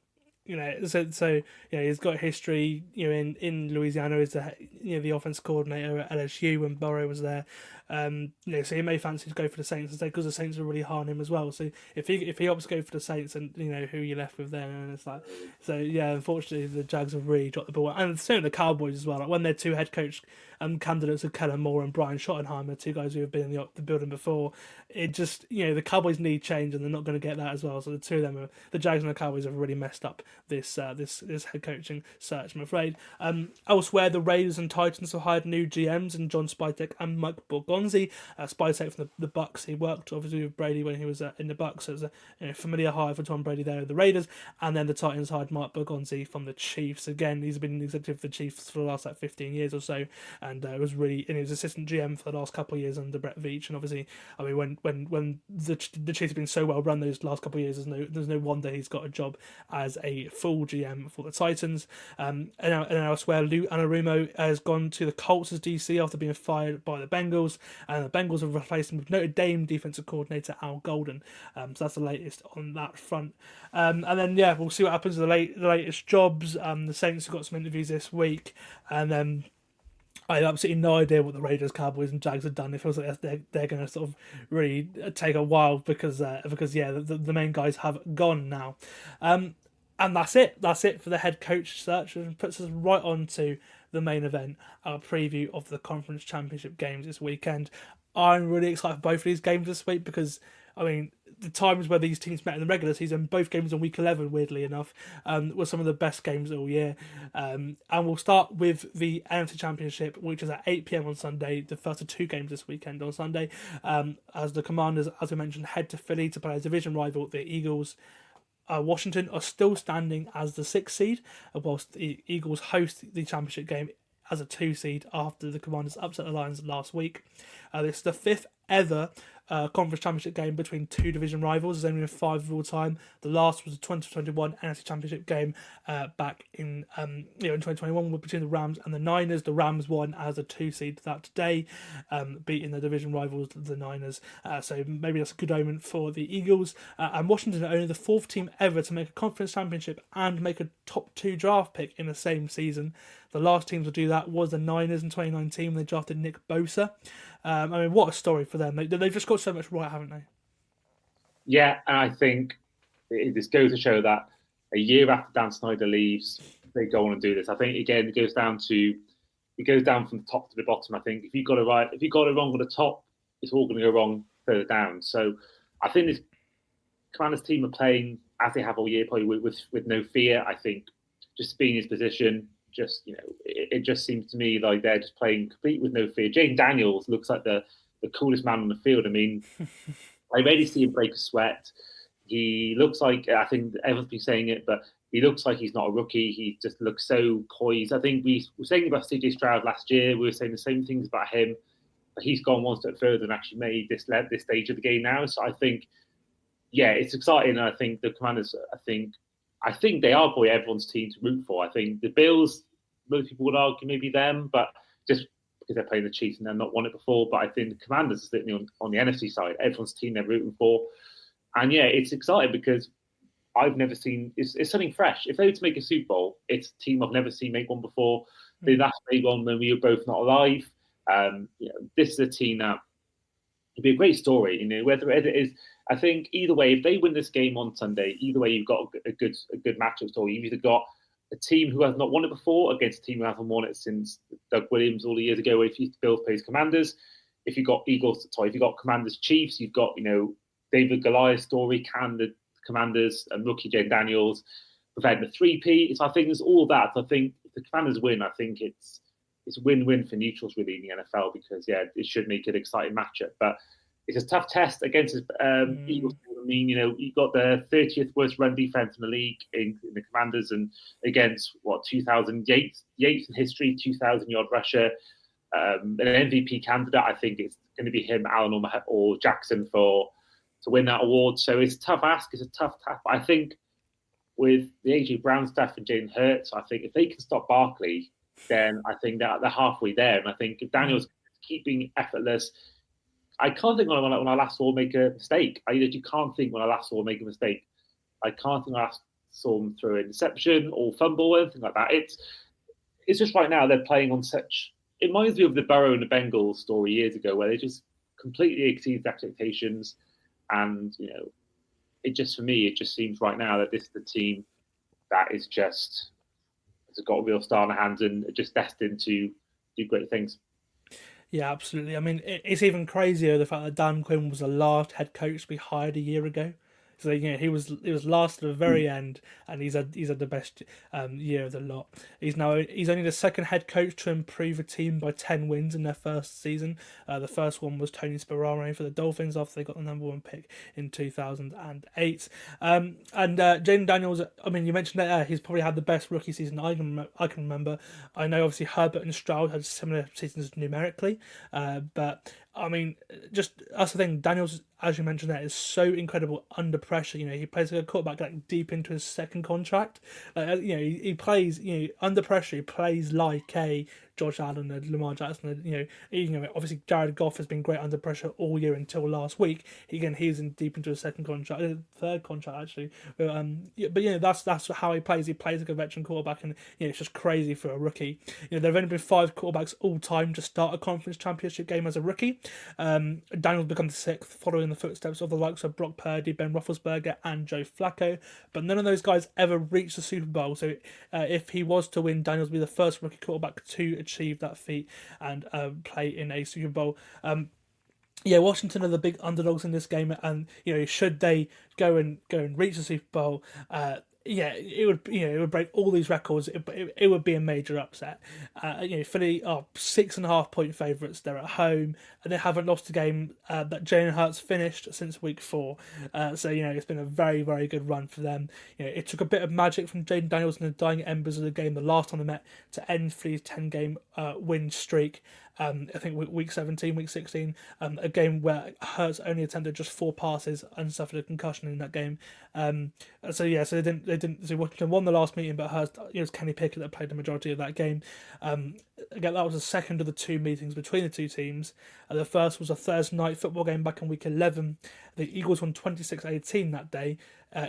He's got history. In Louisiana as the offense coordinator at LSU when Burrow was there. So he may fancy to go for the Saints instead because the Saints are really hard on him as well. So if he opts to go for the Saints, and who you left with then, and it's like, so yeah, unfortunately the Jags have really dropped the ball, and same with the Cowboys as well. Like when their two head coach candidates of Kellen Moore and Brian Schottenheimer, two guys who have been in the building before, it just the Cowboys need change, and they're not going to get that as well. So the two of them, the Jags and the Cowboys, have really messed up this head coaching search, I'm afraid. Elsewhere, the Raiders and Titans have hired new GMs and John Spytek and Mike Borgonzi. Spytek from the Bucks. He worked obviously with Brady when he was in the Bucks, so it was a familiar hire for Tom Brady there at the Raiders. And then the Titans hired Mike Borgonzi from the Chiefs. Again, he's been an executive for the Chiefs for the last 15 years or so, and he was assistant GM for the last couple of years under Brett Veach. And obviously, I mean, when the Chiefs have been so well run those last couple of years, there's no wonder he's got a job as a full GM for the Titans. And elsewhere, Lou Anarumo has gone to the Colts as DC after being fired by the Bengals, and the Bengals have replaced him with Notre Dame defensive coordinator Al Golden. So that's the latest on that front. And then we'll see what happens to the latest jobs. The Saints have got some interviews this week, and then I have absolutely no idea what the Raiders, Cowboys, and Jags have done. It feels like they're going to sort of really take a while because the main guys have gone now. And that's it. That's it for the head coach search, and puts us right on to the main event, our preview of the conference championship games this weekend. I'm really excited for both of these games this week because, I mean, the times where these teams met in the regular season, both games on week 11, weirdly enough, were some of the best games all year. And we'll start with the NFC Championship, which is at 8 p.m. on Sunday, the first of two games this weekend on Sunday, as the Commanders, as we mentioned, head to Philly to play a division rival, the Eagles. Washington are still standing as the 6th seed, whilst the Eagles host the championship game as a 2 seed after the Commanders upset the Lions last week. This is the 5th ever conference championship game between two division rivals. There's only been 5 of all time. The last was the 2021 NFC Championship game back in 2021 between the Rams and the Niners. The Rams won as a 2 seed that day, beating the division rivals, the Niners. So maybe that's a good omen for the Eagles. And Washington are only the 4th team ever to make a conference championship and make a top 2 draft pick in the same season. The last team to do that was the Niners in 2019 when they drafted Nick Bosa. I mean, what a story for them. They've just got so much right, haven't they? Yeah, and I think this goes to show that a year after Dan Snyder leaves, they go on and do this. I think, again, it goes down from the top to the bottom. I think if you got it right, if you got it wrong at the top, it's all going to go wrong further down. So I think this Commanders team are playing as they have all year, probably with no fear. I think just being in his position, it just seems to me like they're just playing complete with no fear. Jane Daniels looks like the coolest man on the field. I mean, I rarely see him break a sweat. He looks like, I think everyone's been saying it, but he looks like he's not a rookie. He just looks so poised. I think we were saying about CJ Stroud last year. We were saying the same things about him, but he's gone one step further and actually made this stage of the game now. So I think, it's exciting. And I think the Commanders, I think they are probably everyone's team to root for. I think the Bills, most people would argue maybe them, but just because they're playing the Chiefs and they've not won it before. But I think the Commanders are sitting on the NFC side. Everyone's team they're rooting for. And it's exciting because I've never seen, it's something fresh. If they were to make a Super Bowl, it's a team I've never seen make one before. They last made one when we were both not alive. This is a team that it'd be a great story, whether it is. I think either way, if they win this game on Sunday, either way, you've got a good matchup story. You've either got a team who has not won it before against a team who hasn't won it since Doug Williams all the years ago. If the Bills plays Commanders, if you've got Commanders Chiefs, you've got David Goliath story, can the Commanders and rookie Jane Daniels prevent the 3P? So I think there's all that. I think if the Commanders win, I think it's win-win for neutrals really in the NFL because it should make it an exciting matchup. But it's a tough test against Eagles. I mean, you've got the 30th worst run defense in the league in the Commanders, and against 2008th in history, 2,000-yard rusher, an MVP candidate. I think it's going to be him, Allen or Jackson to win that award. So it's a tough ask. It's a tough tap. I think with the AJ Brown stuff and Jalen Hurts, I think if they can stop Barkley, then I think that they're halfway there. And I think if Daniels keep being effortless, I can't think when I last saw him make a mistake. I literally can't think when I last saw him make a mistake. I can't think when I last saw him throw an interception or fumble or anything like that. It's just right now they're playing on such. It reminds me of the Burrow and the Bengals story years ago, where they just completely exceeded expectations, and it just for me, it just seems right now that this is the team that is just has got a real star in their hands and just destined to do great things. Yeah, absolutely. I mean, it's even crazier the fact that Dan Quinn was the last head coach to be hired a year ago. So he was last to the very end, and he's had the best year of the lot. He's only the second head coach to improve a team by 10 wins in their first season. The first one was Tony Sparano for the Dolphins after they got the number 1 pick in 2008. And Jaden Daniels, I mean, you mentioned that he's probably had the best rookie season I can remember. I know obviously Herbert and Stroud had similar seasons numerically, but I mean, just that's the thing. Daniels, as you mentioned, that is so incredible under pressure. He plays like a quarterback deep into his second contract. He plays under pressure. He plays like a Josh Allen and Lamar Jackson. Obviously Jared Goff has been great under pressure all year until last week. He's in deep into his second contract, third contract actually. But that's how he plays. He plays like a veteran quarterback, and it's just crazy for a rookie. There have only been 5 quarterbacks all time to start a conference championship game as a rookie. Daniels become the 6th, following the footsteps of the likes of Brock Purdy, Ben Roethlisberger, and Joe Flacco. But none of those guys ever reached the Super Bowl. So if he was to win, Daniels would be the first rookie quarterback to achieve that feat and play in a Super Bowl. Washington are the big underdogs in this game, and should they go and reach the Super Bowl, it would break all these records. It would be a major upset. Philly are 6.5 point favourites. They're at home, and they haven't lost a game that Jalen Hurts finished since week 4. So it's been a very, very good run for them. It took a bit of magic from Jaden Daniels in the dying embers of the game the last time they met to end Philly's 10-game win streak. I think week 17, week 16, a game where Hurts only attempted just 4 passes and suffered a concussion in that game. So they didn't. So Washington won the last meeting, but Hurts, it was Kenny Pickett that played the majority of that game. Again, that was the second of the 2 meetings between the 2 teams. The first was a Thursday night football game back in week 11. The Eagles won 26-18 that day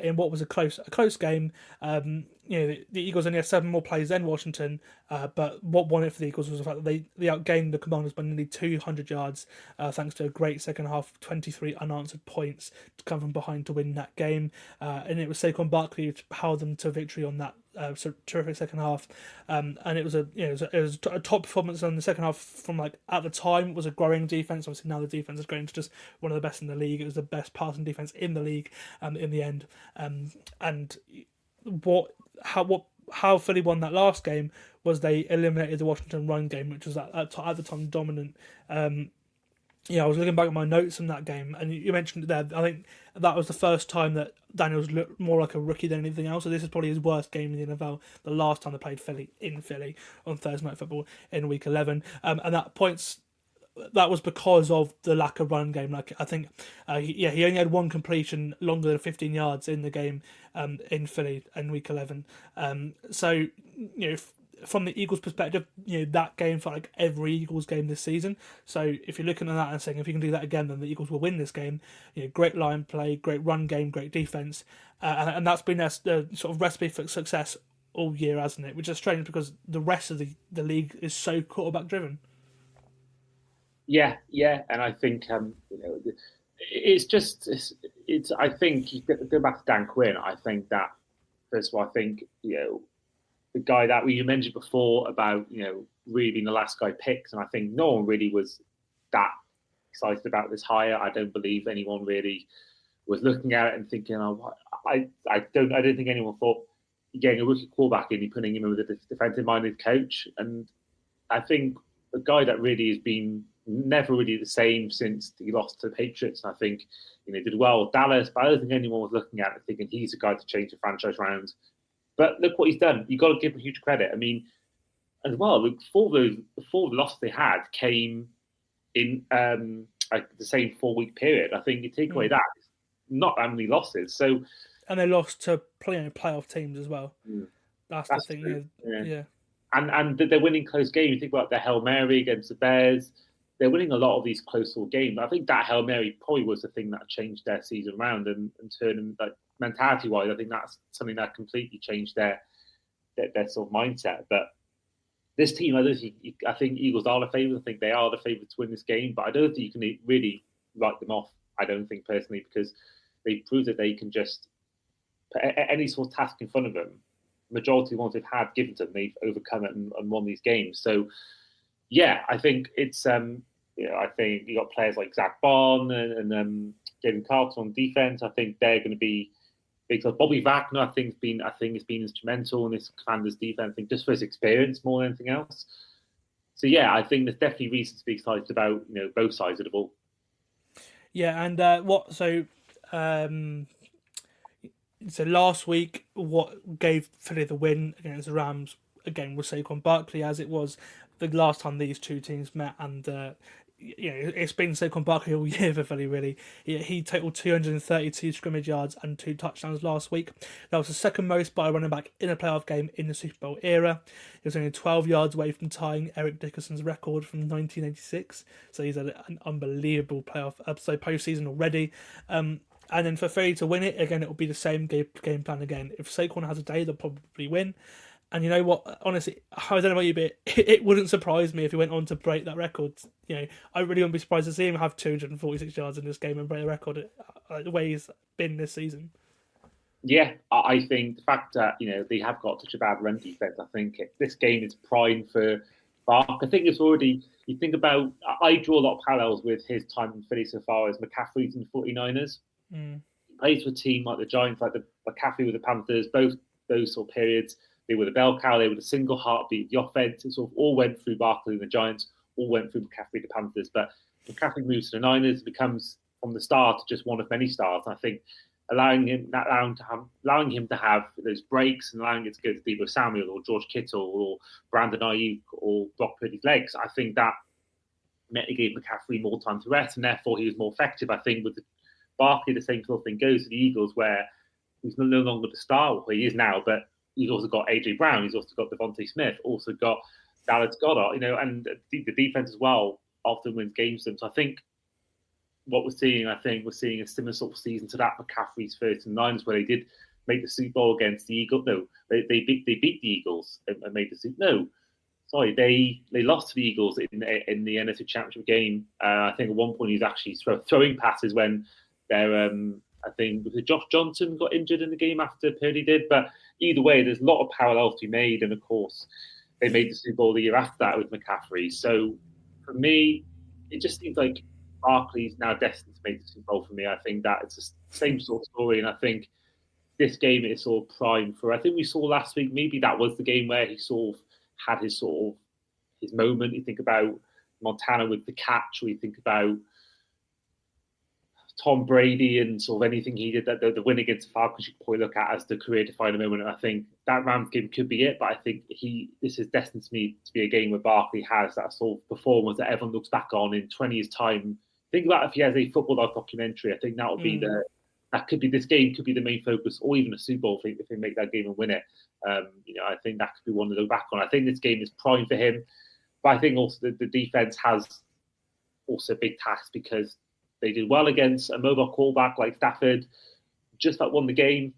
in what was a close game. The Eagles only had 7 more plays than Washington, but what won it for the Eagles was the fact that they outgained the Commanders by nearly 200 yards, thanks to a great second half, 23 unanswered points to come from behind to win that game. And it was Saquon Barkley who powered them to victory on that terrific second half. And it was a top performance in the second half from at the time it was a growing defense. Obviously now the defense is growing to just one of the best in the league. It was the best passing defense in the league in the end. And how Philly won that last game was they eliminated the Washington run game, which was at the time dominant. I was looking back at my notes from that game, and you mentioned it there. I think that was the first time that Daniels looked more like a rookie than anything else. So this is probably his worst game in the NFL. The last time they played Philly in Philly on Thursday Night Football in Week 11, and that was because of the lack of run game. I think, he only had 1 completion longer than 15 yards in the game in Philly in Week 11. From the Eagles' perspective, that game felt like every Eagles game this season. So if you're looking at that and saying if you can do that again, then the Eagles will win this game. Great line play, great run game, great defense, and that's been their sort of recipe for success all year, hasn't it? Which is strange because the rest of the league is so quarterback driven. Yeah, and I think it's. I think you go back to Dan Quinn. I think that first of all, the guy that you mentioned before about really being the last guy picked, and I think no one really was that excited about this hire. I don't believe anyone really was looking at it and thinking, I don't think anyone thought getting a rookie quarterback in, putting him in with a defensive-minded coach, and I think a guy that really has been never really the same since he lost to the Patriots. And I think did well with Dallas, but I don't think anyone was looking at it thinking he's a guy to change the franchise round. But look what he's done. You've got to give him huge credit. I mean, as well, before the loss they had came in the same 4-week period. I think you take away that, not that many losses. So and they lost to playoff teams as well. That's the thing. True. Yeah. And they're winning close games. You think about the Hail Mary against the Bears. They're winning a lot of these close games. I think that Hail Mary probably was the thing that changed their season round and turned them, like, mentality-wise. I think that's something that completely changed their sort of mindset. But this team, I think Eagles are the favourites. I think they are the favourites to win this game. But I don't think you can really write them off, I don't think, personally, because they proved that they can just put any sort of task in front of them. Majority of the ones they've had given to them, they've overcome it and won these games. So, yeah, I think it's I think you got players like Zach Bond and Jaden Carlton on defense. I think they're going to be big. So Bobby Wagner, I think has been instrumental in this Commanders defense. I think just for his experience more than anything else. So yeah, I think there's definitely reason to be excited about both sides of the ball. Yeah, and so last week, what gave Philly the win against the Rams again was Saquon Barkley, as it was the last time these two teams met, and it's been Saquon Barkley all year for Philly, really. He totaled 232 scrimmage yards and 2 touchdowns last week. That was the second most by a running back in a playoff game in the Super Bowl era. He was only 12 yards away from tying Eric Dickerson's record from 1986. So he's had an unbelievable postseason already. And then for Philly to win it, again, it will be the same game plan again. If Saquon has a day, they'll probably win. And you know what? Honestly, I don't know about you, but it wouldn't surprise me if he went on to break that record. I really wouldn't be surprised to see him have 246 yards in this game and break the record the way he's been this season. Yeah, I think the fact that they have got such a bad run defense, I think this game is prime for Bark. I think it's already. You think about. I draw a lot of parallels with his time in Philly so far as McCaffrey's in the 49ers. He plays for a team like the Giants, like the McCaffrey with the Panthers. Both those sort of periods, they were the bell cow. They were the single heartbeat. The offense, it sort of all went through Barkley and the Giants. All went through McCaffrey, the Panthers. But McCaffrey moves to the Niners, becomes from the start just one of many stars. And I think allowing him to have those breaks and allowing it to go to Deebo Samuel or George Kittle or Brandon Ayuk or Brock Purdy's legs, I think that meant it gave McCaffrey more time to rest, and therefore he was more effective. I think with Barkley, the same sort of thing goes to the Eagles, where he's no longer the star, where he is now, but he's also got A.J. Brown, he's also got Devontae Smith, also got Dallas Goedert, and the defense as well often wins games for them. So I think what we're seeing a similar sort of season to that McCaffrey's first and Niners, where they did make the Super Bowl against the Eagles. No, they beat the Eagles and made the Super. No, sorry, they lost to the Eagles in the NFC Championship game. I think at one point he's actually throwing passes when they're. I think Josh Johnson got injured in the game after Purdy did. But either way, there's a lot of parallels to be made, and of course, they made the Super Bowl the year after that with McCaffrey. So for me, it just seems like Barkley's now destined to make the Super Bowl for me. I think that it's the same sort of story, and I think this game is sort of prime for. I think we saw last week, maybe that was the game where he sort of had his moment. You think about Montana with the catch, or you think about Tom Brady and sort of anything he did, that the win against the Falcons you could probably look at as the career-defining moment. And I think that Rams game could be it, but I think this is destined to be a game where Barkley has that sort of performance that everyone looks back on in 20 years' time. Think about if he has a football life documentary. I think that would be this game could be the main focus, or even a Super Bowl if they make that game and win it. I think that could be one to look back on. I think this game is prime for him, but I think also the defense has also a big task because they did well against a mobile quarterback like Stafford, just that won the game.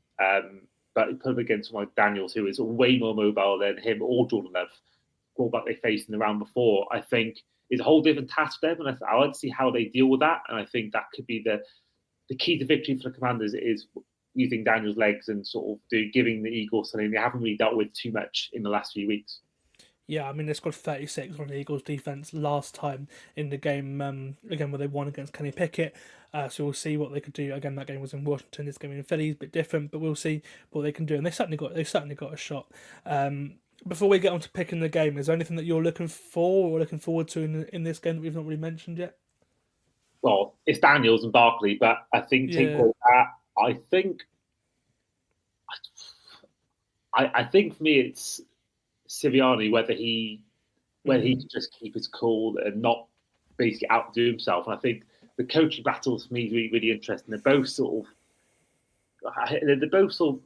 But put him against someone like Daniels, who is way more mobile than him or Jordan Love, quarterback they faced in the round before. I think is a whole different task for them, and I like to see how they deal with that. And I think that could be the key to victory for the Commanders is using Daniels' legs and sort of giving the Eagles something they haven't really dealt with too much in the last few weeks. Yeah, I mean, they scored 36 on the Eagles' defense last time in the game, again, where they won against Kenny Pickett. So we'll see what they could do. Again, that game was in Washington. This game in Philly is a bit different, but we'll see what they can do. And they certainly got a shot. Before we get on to picking the game, is there anything that you're looking for or looking forward to in this game that we've not really mentioned yet? Well, it's Daniels and Barkley, but I think I think for me it's Sirianni, whether he can just keep his cool and not basically outdo himself. And I think the coaching battles for me is really, really interesting. They're both sort of they're both sort of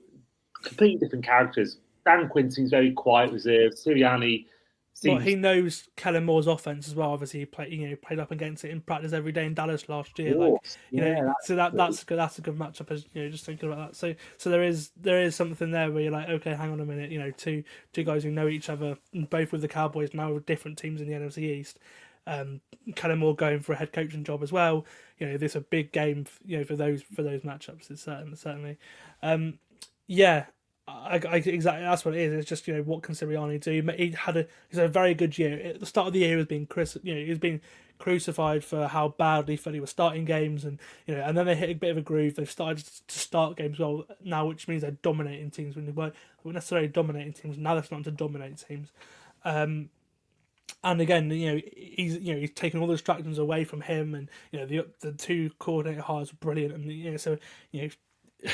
completely different characters. Dan Quinn seems very quiet, reserved. Sirianni seems... Well, he knows Kellen Moore's offense as well. Obviously, he played up against it in practice every day in Dallas last year. So that's a good matchup. As just thinking about that. So there is something there where you're like, okay, hang on a minute. Two guys who know each other, both with the Cowboys now with different teams in the NFC East. Kellen Moore going for a head coaching job as well. This is a big game. For those matchups. It's certainly. Exactly. That's what it is. It's just what can Sirianni do? He's a very good year. At the start of the year, he was being crucified for how badly Philly was starting games, and and then they hit a bit of a groove. They've started to start games well now, which means they're dominating teams when they weren't necessarily dominating teams. Now they're starting to dominate teams. And again, he's taken all the distractions away from him, and the two coordinator hires were brilliant, and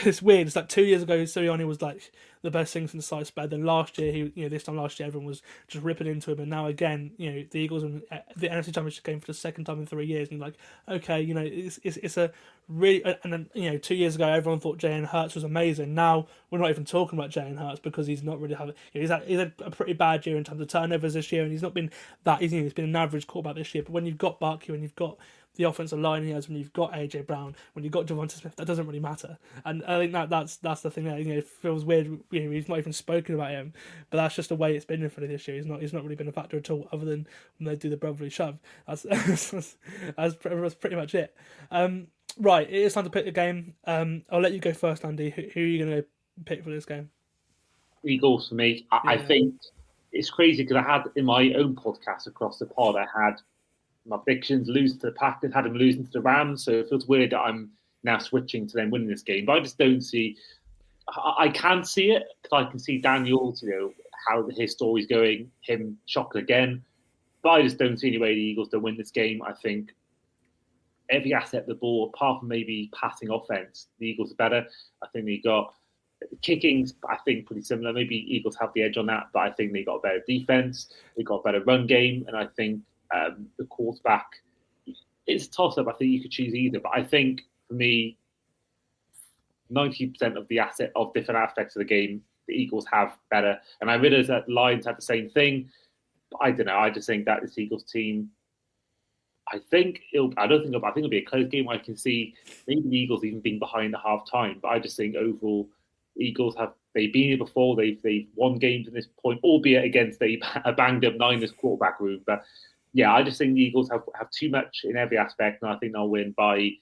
it's weird. It's like 2 years ago, Sirianni was like the best thing since sliced bread. Then last year, this time last year, everyone was just ripping into him. And now again, the Eagles in the NFC Championship game for the second time in 3 years. And you're like, okay, it's a really. And then 2 years ago, everyone thought Jalen Hurts was amazing. Now we're not even talking about Jalen Hurts because he's not really having. He's had a pretty bad year in terms of turnovers this year, and he's not been that. He's been an average quarterback this year. But when you've got Barkley, when you've got the offensive line he has, when you've got AJ Brown, when you've got Devonta Smith, that doesn't really matter. And I think that's the thing there. It feels weird. He's not even spoken about him, but that's just the way it's been for this year. He's not really been a factor at all, other than when they do the brotherly shove. That's pretty much it. Right, it is time to pick the game. I'll let you go first, Andy. Who are you going to pick for this game? Eagles for me. I think it's crazy because I had in my own podcast across the pod, I had my predictions lose to the Packers, had them losing to the Rams, so it feels weird that I'm now switching to them winning this game. But I just don't see. I can see it because I can see Daniels, how his story's going, him shocking again. But I just don't see any way the Eagles don't win this game. I think every asset of the ball, apart from maybe passing offense, the Eagles are better. I think they got kicking, I think, pretty similar. Maybe Eagles have the edge on that, but I think they got a better defense, they got a better run game, and I think the quarterback, it's a toss-up. I think you could choose either, but I think for me, 90% of the asset of different aspects of the game, the Eagles have better. And I realize that the Lions had the same thing, but I don't know. I just think that this Eagles team, I think it'll be a close game. I can see maybe the Eagles even being behind at half time, but I just think overall, the Eagles they've been here before. They've won games at this point, albeit against a banged up Niners quarterback room, but. Yeah, I just think the Eagles have too much in every aspect, and I think they'll win by.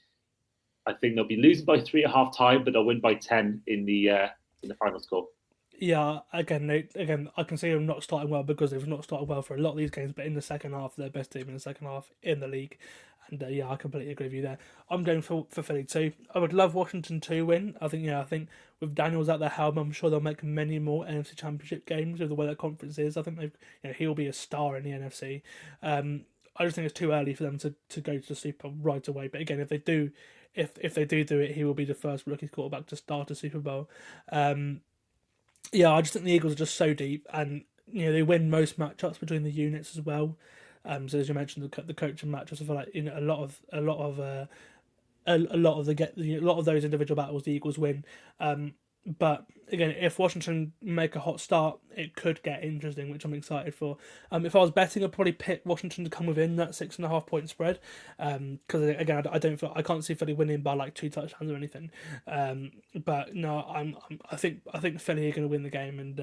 I think they'll be losing by 3 at half time, but they'll win by 10 in the final score. Yeah, again, I can see them not starting well because they've not started well for a lot of these games, but in the second half, they're best team in the second half in the league. And I completely agree with you there. I'm going for Philly too. I would love Washington to win. I think with Daniels at their helm, I'm sure they'll make many more NFC Championship games with the way that conference is. I think he'll be a star in the NFC. I just think it's too early for them to go to the Super Bowl right away. But again, if they do it, he will be the first rookie quarterback to start a Super Bowl. I just think the Eagles are just so deep, and they win most matchups between the units as well. So as you mentioned, the coaching matchups, I feel like a lot of those individual battles the Eagles win. But again, if Washington make a hot start, it could get interesting, which I'm excited for. If I was betting, I'd probably pick Washington to come within that 6.5 point spread. Because again, I can't see Philly winning by like 2 touchdowns or anything. But no, I think Philly are going to win the game, and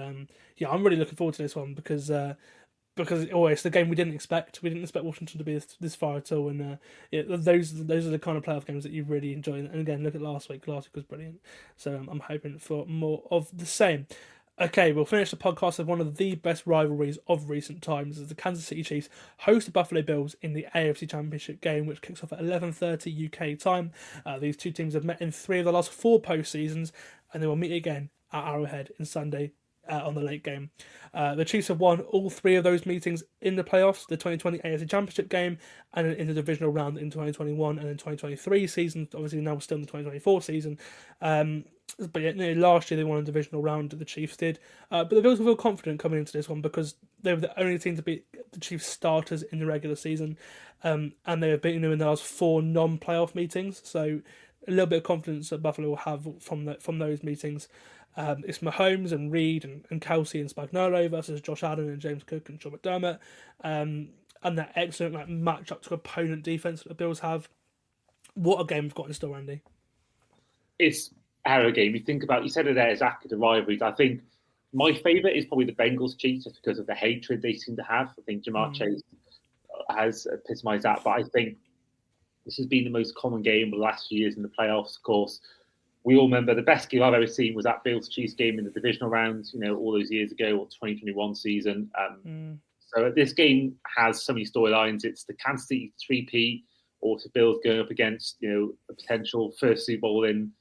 I'm really looking forward to this one because it's the game we didn't expect. We didn't expect Washington to be this far at all, and those are the kind of playoff games that you really enjoy. And again, look at last week. Last week was brilliant, so I'm hoping for more of the same. Okay, we'll finish the podcast with one of the best rivalries of recent times, as the Kansas City Chiefs host the Buffalo Bills in the AFC Championship game, which kicks off at 11:30 UK time. These two teams have met in 3 of the last 4 postseasons, and they will meet again at Arrowhead in Sunday. On the late game. The Chiefs have won all 3 of those meetings in the playoffs, the 2020 AFC Championship game, and in the Divisional Round in 2021 and in 2023 season. Obviously now we're still in the 2024 season. But last year they won a Divisional Round, the Chiefs did. But the Bills will feel confident coming into this one because they were the only team to beat the Chiefs starters in the regular season. And they have beaten them in the last 4 non-playoff meetings. So a little bit of confidence that Buffalo will have from those meetings. It's Mahomes and Reed and Kelsey and Spagnuolo versus Josh Allen and James Cook and Sean McDermott, and that excellent matchup to opponent defense that the Bills have. What a game we've got in store, Andy. It's a hell of a game. You think about, you said it there, Zach, the rivalries. I think my favourite is probably the Bengals Chiefs, just because of the hatred they seem to have. I think Jamar Chase has epitomised that, but I think this has been the most common game of the last few years in the playoffs. Of course, we all remember the best game I've ever seen was that Bills Chiefs game in the divisional round, all those years ago, or 2021 season. So this game has so many storylines. It's the Kansas City 3P, or to Bills going up against, a potential first Super Bowl in,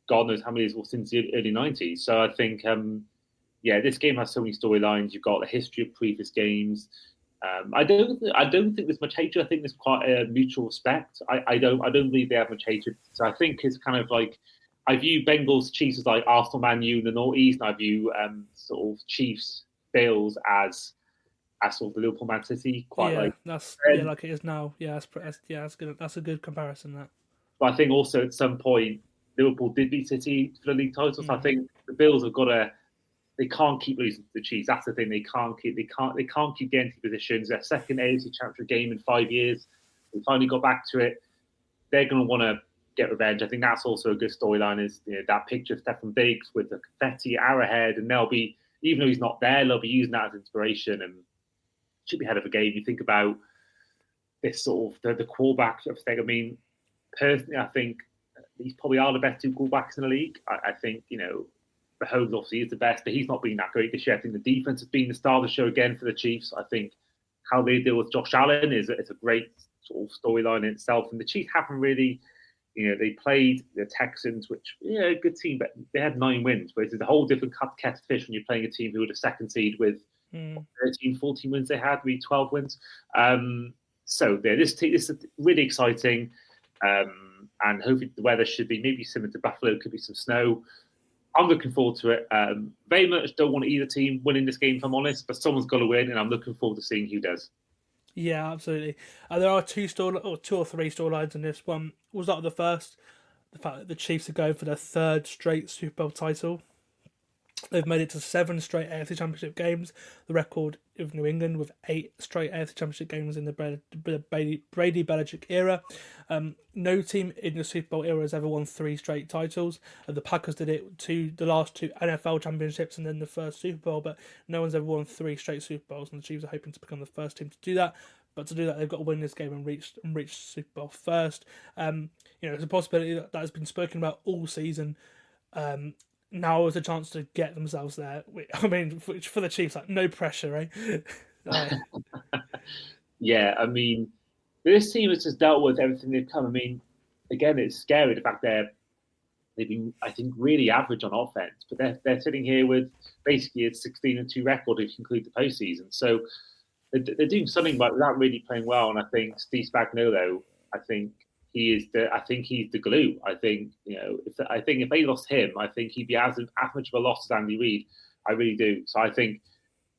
God knows how many years since the early 90s. So I think, this game has so many storylines. You've got the history of previous games. I don't think there's much hatred. I think there's quite a mutual respect. I don't believe they have much hatred. So I think it's kind of like, I view Bengals Chiefs as like Arsenal Man U in the Northeast, and I view sort of Chiefs Bills as sort of the Liverpool Man City. That's like it is now. That's good. That's a good comparison. That. But I think also at some point Liverpool did beat City for the league titles. I think the Bills have got to. They can't keep losing to the Chiefs. That's the thing. They can't keep getting to positions. Their second AFC Championship game in 5 years. They finally got back to it. They're going to want to get revenge. I think that's also a good storyline. Is that picture of Stephen Diggs with the confetti arrowhead, and they'll be, even though he's not there, they'll be using that as inspiration, and should be ahead of a game. You think about this sort of the quarterback sort of thing. I mean, personally, I think these probably are the best two quarterbacks in the league. I think Mahomes obviously is the best, but he's not been that great this year. I think the defense has been the star of the show again for the Chiefs. I think how they deal with Josh Allen is a great sort of storyline in itself. And the Chiefs haven't really, they played the Texans, which, a good team, but they had 9 wins, whereas it's a whole different kettle of fish when you're playing a team who were the second seed with 13, 14 wins they had, maybe 12 wins. So this is really exciting. And hopefully the weather should be maybe similar to Buffalo, could be some snow. I'm looking forward to it. Very much don't want either team winning this game, if I'm honest, but someone's got to win, and I'm looking forward to seeing who does. Yeah, absolutely. There are two or three storylines in this one. We'll start with the first. The fact that the Chiefs are going for their 3rd straight Super Bowl title. They've made it to 7 straight AFC Championship games. The record of New England with 8 straight AFC Championship games in the Brady Belichick era. No team in the Super Bowl era has ever won 3 straight titles. The Packers did it to the last 2 NFL championships and then the first Super Bowl, but no one's ever won 3 straight Super Bowls, and the Chiefs are hoping to become the first team to do that. But to do that, they've got to win this game and reach Super Bowl first. It's a possibility that has been spoken about all season. Now is a chance to get themselves there. I mean, for the Chiefs, no pressure, right? Yeah, I mean, this team has just dealt with everything they've come. I mean, again, it's scary the fact they've been, I think, really average on offense, but they're sitting here with basically a 16-2 record if you include the postseason. So they're doing something without really playing well. And I think Steve Spagnuolo, he's the glue. I think if they lost him, I think he'd be as much of a loss as Andy Reid. I really do. So I think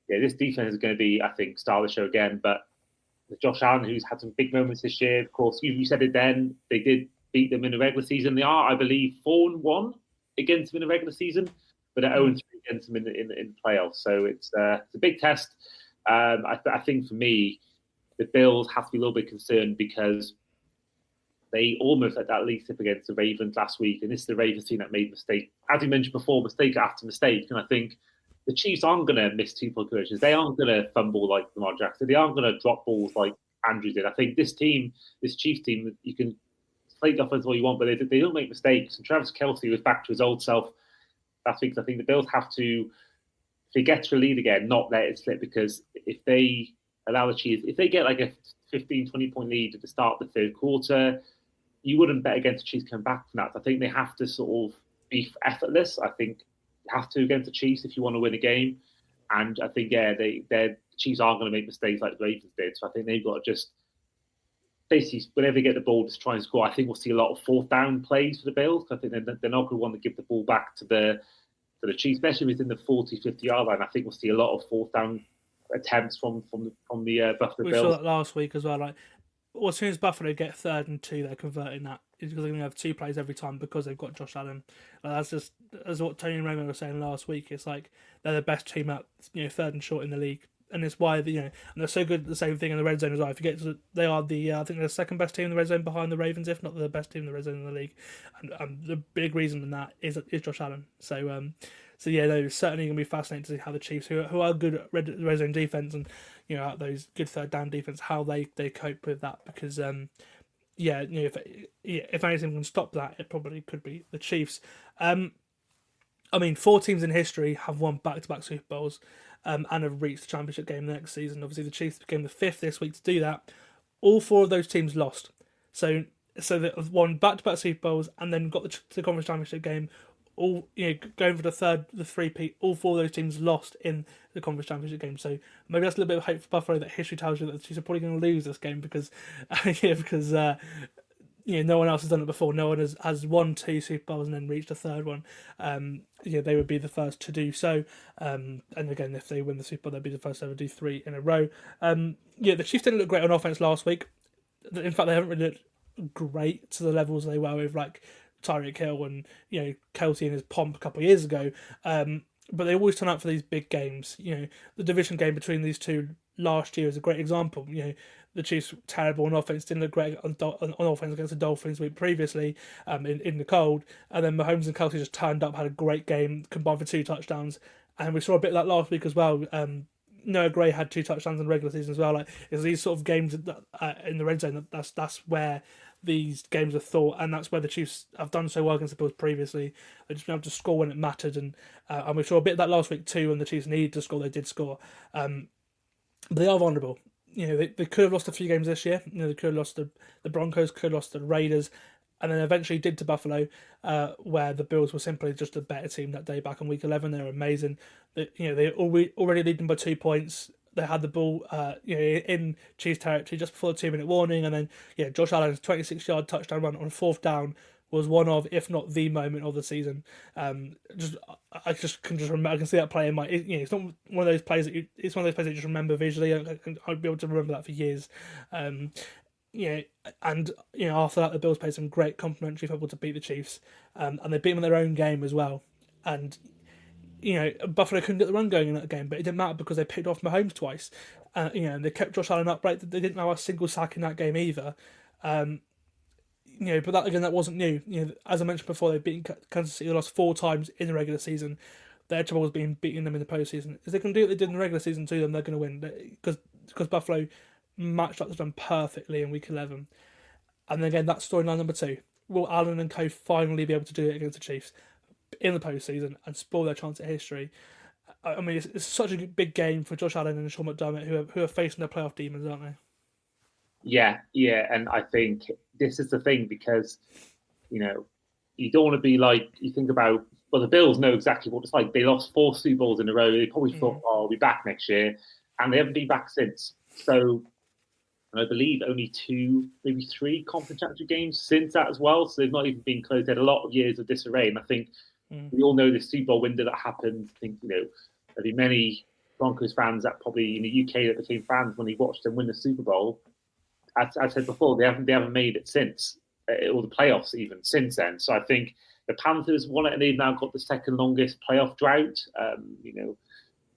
this defense is going to be, star of the show again. But with Josh Allen, who's had some big moments this year, of course, you said it then. They did beat them in the regular season. They are, I believe, 4-1 against them in the regular season, but they're 0-3 against them in the playoffs. So it's a big test. I think for me, the Bills have to be a little bit concerned because they almost at that least up against the Ravens last week, and this is the Ravens team that made mistake. As you mentioned before, mistake after mistake, and I think the Chiefs aren't going to miss 2-point conversions. They aren't going to fumble like Lamar Jackson. They aren't going to drop balls like Andrews did. I think this Chiefs team, you can play the offense all you want, but they don't make mistakes. And Travis Kelce was back to his old self last week. So I think the Bills have to, if they get to a lead again, not let it slip, because if they allow the Chiefs, if they get like a 15, 20-point lead at the start of the 3rd quarter, you wouldn't bet against the Chiefs coming back from that. I think they have to sort of be effortless. I think you have to against the Chiefs if you want to win a game. And I think, the Chiefs aren't going to make mistakes like the Ravens did. So I think they've got to just basically, whenever they get the ball, just try and score. I think we'll see a lot of 4th down plays for the Bills. I think they're not going to want to give the ball back to the Chiefs, especially within the 40, 50-yard line. I think we'll see a lot of 4th down attempts from the Buffalo Bills. We saw that last week as well. As soon as Buffalo get 3rd and 2, they're converting that is because they're going to have 2 plays every time because they've got Josh Allen. That's what Tony and Romo were saying last week. It's like they're the best team at 3rd and short in the league, and it's why and they're so good at the same thing in the red zone as well. I forget they are I think they're the 2nd best team in the red zone behind the Ravens, if not the best team in the red zone in the league. And the big reason in that is Josh Allen. So yeah, no, it's certainly going to be fascinating to see how the Chiefs, who are good at red zone defense and at those good 3rd down defense, how they cope with that, because if anything can stop that, it probably could be the Chiefs. 4 teams in history have won back-to-back Super Bowls and have reached the championship game the next season. Obviously, the Chiefs became the 5th this week to do that. All 4 of those teams lost. So they've won back-to-back Super Bowls and then got the conference championship game. All going for the three-peat. All 4 of those teams lost in the conference championship game. So maybe that's a little bit of hope for Buffalo, that history tells you that the Chiefs are probably going to lose this game because no one else has done it before. No one has won 2 Super Bowls and then reached a 3rd one. They would be the first to do so. And again, if they win the Super Bowl, they'll be the first to ever do 3 in a row. The Chiefs didn't look great on offense last week. In fact, they haven't really looked great to the levels they were with Tyreek Hill and Kelsey and his pomp a couple of years ago. But they always turn up for these big games. The division game between these 2 last year is a great example. The Chiefs were terrible on offense, didn't look great on offense against the Dolphins week previously in the cold. And then Mahomes and Kelsey just turned up, had a great game, combined for 2 touchdowns. And we saw a bit of that last week as well. Noah Gray had 2 touchdowns in the regular season as well. It's these sort of games in the red zone, that's where these games are thought, and that's where the Chiefs have done so well against the Bills previously. They've just been able to score when it mattered, and we saw a bit of that last week too when the Chiefs needed to score. They did score. But they are vulnerable. They could have lost a few games this year. They could have lost the Broncos, could have lost the Raiders, and then eventually did to Buffalo, where the Bills were simply just a better team that day back in Week 11. They were amazing. They already lead them by 2 points. They had the ball, in Chiefs territory just before the 2-minute warning, and then Josh Allen's 26-yard touchdown run on 4th down was one of, if not the moment of the season. I can remember. I can see that play in my. It's not one of those plays it's one of those plays that you just remember visually. I'd be able to remember that for years. And after that, the Bills played some great complimentary football to beat the Chiefs, and they beat them in their own game as well. And Buffalo couldn't get the run going in that game, but it didn't matter because they picked off Mahomes twice. And they kept Josh Allen upright. They didn't allow a single sack in that game either. But that wasn't new. As I mentioned before, they've beaten Kansas City. They lost 4 times in the regular season. Their trouble was beating them in the postseason. If they can do what they did in the regular season to them, they're going to win because Buffalo matched up to them perfectly in Week 11. And then again, that's storyline number 2. Will Allen and co finally be able to do it against the Chiefs in the postseason and spoil their chance at history? It's such a big game for Josh Allen and Sean McDermott, who are facing their playoff demons, aren't they? Yeah, and I think this is the thing because, you don't want to be like, you think about, well, the Bills know exactly what it's like. They lost 4 Super Bowls in a row. They probably thought, I'll be back next year. And they haven't been back since. So, and I believe only 2, maybe 3 conference championship games since that as well. So they've not even been close. They had a lot of years of disarray. And I think we all know this Super Bowl window that happened. I think, there'll be many Broncos fans that probably in the UK that became fans when they watched them win the Super Bowl. As I said before, they haven't made it since, or the playoffs even since then. So I think the Panthers won it, and they've now got the 2nd longest playoff drought.